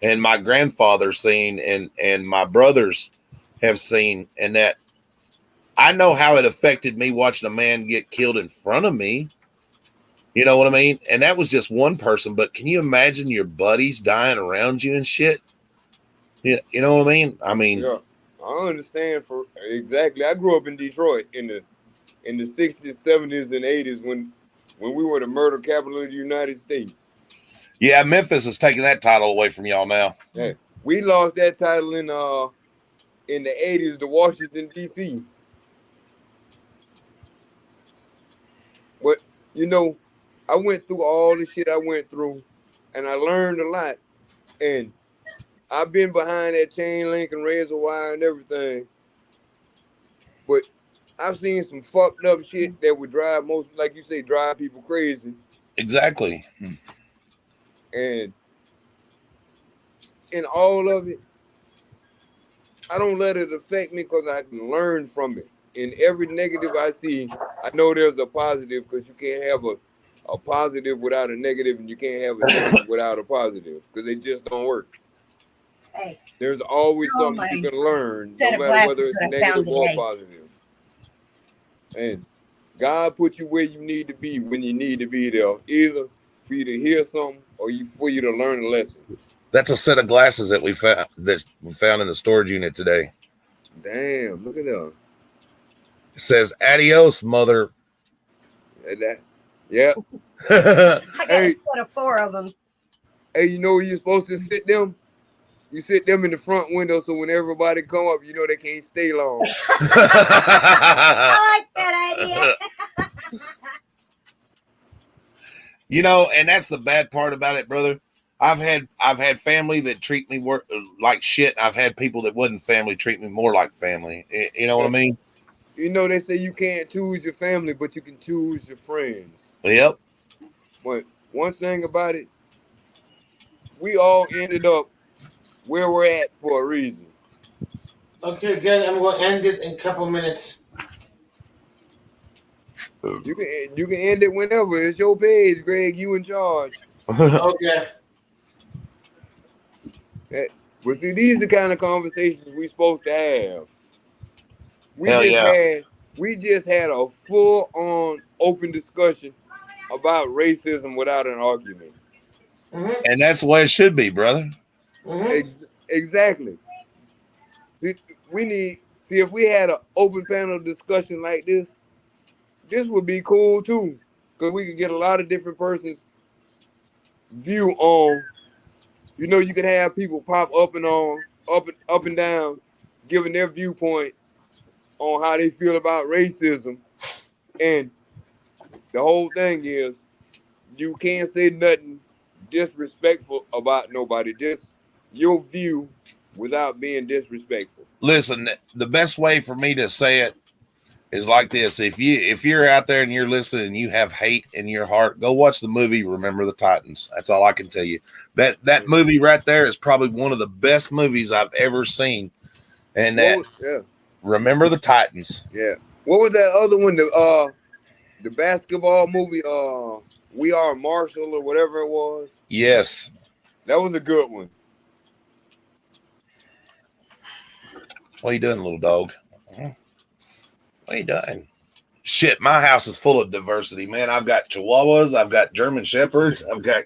and my grandfather seen and my brothers have seen, and that I know how it affected me watching a man get killed in front of me. You know what I mean? And that was just one person, but can you imagine your buddies dying around you and shit? You know what I mean? I mean, Yeah, I understand for exactly. I grew up in Detroit in the 60s, 70s, and 80s when we were the murder capital of the United States. yeah, Memphis is taking that title away from y'all now. Yeah, we lost that title in the 80s to Washington, D.C. But I went through all the shit I went through, and I learned a lot. And I've been behind that chain link and razor wire and everything. But I've seen some fucked up shit that would drive like you say, drive people crazy. Exactly. And in all of it, I don't let it affect me because I can learn from it. In every negative I see, I know there's a positive, because you can't have a positive without a negative, and you can't have a negative without a positive, because they just don't work. Hey, There's always Oh, something you my can learn, set no of matter whether glasses it's that I found negative or today. positive. And God put you where you need to be when you need to be there, either for you to hear something or for you to learn a lesson. That's a set of glasses that we found in the storage unit today. Damn, look at that. It says "Adios, mother." Yeah. I got Hey. a set of 4 of them. Hey, you know where you're supposed to sit them? You sit them in the front window, so when everybody come up, you know they can't stay long. I like that idea. You know, and that's the bad part about it, brother. I've had family that treat me like shit. I've had people that wasn't family treat me more like family. You know what I mean? You know, they say you can't choose your family, but you can choose your friends. Yep. But one thing about it, we all ended up where we're at for a reason. Okay, guys, I'm going to end this in a couple minutes. You can end it whenever. It's your page, Greg. You in charge. Okay. But see, these are the kind of conversations we're supposed to have. We just had a full-on open discussion about racism without an argument. Mm-hmm. And that's the way it should be, brother. Mm-hmm. Exactly. See, if we had an open panel discussion like this would be cool too, because we could get a lot of different persons' view on. You know, you could have people pop up and down, giving their viewpoint on how they feel about racism, and the whole thing is you can't say nothing disrespectful about nobody. Just your view without being disrespectful. Listen, the best way for me to say it is like this. If you're out there and you're listening and you have hate in your heart, go watch the movie Remember the Titans. That's all I can tell you. That movie right there is probably one of the best movies I've ever seen. And Remember the Titans. Yeah. What was that other one? The basketball movie, We Are Marshall or whatever it was? Yes. That was a good one. What are you doing, little dog? What are you doing? Shit, my house is full of diversity, man. I've got Chihuahuas. I've got German Shepherds. I've got...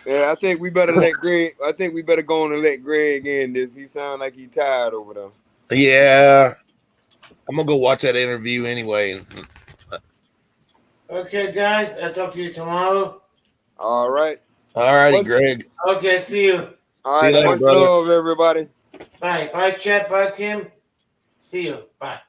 Yeah, I think we better let Greg. I think we better go on and let Greg in this. He sound like he's tired over there. Yeah, I'm gonna go watch that interview anyway. Okay, guys, I'll talk to you tomorrow. All right. All righty, Greg. Okay, see you. All right, much love, everybody. Bye. Bye, chat. Bye, Tim. See you. Bye.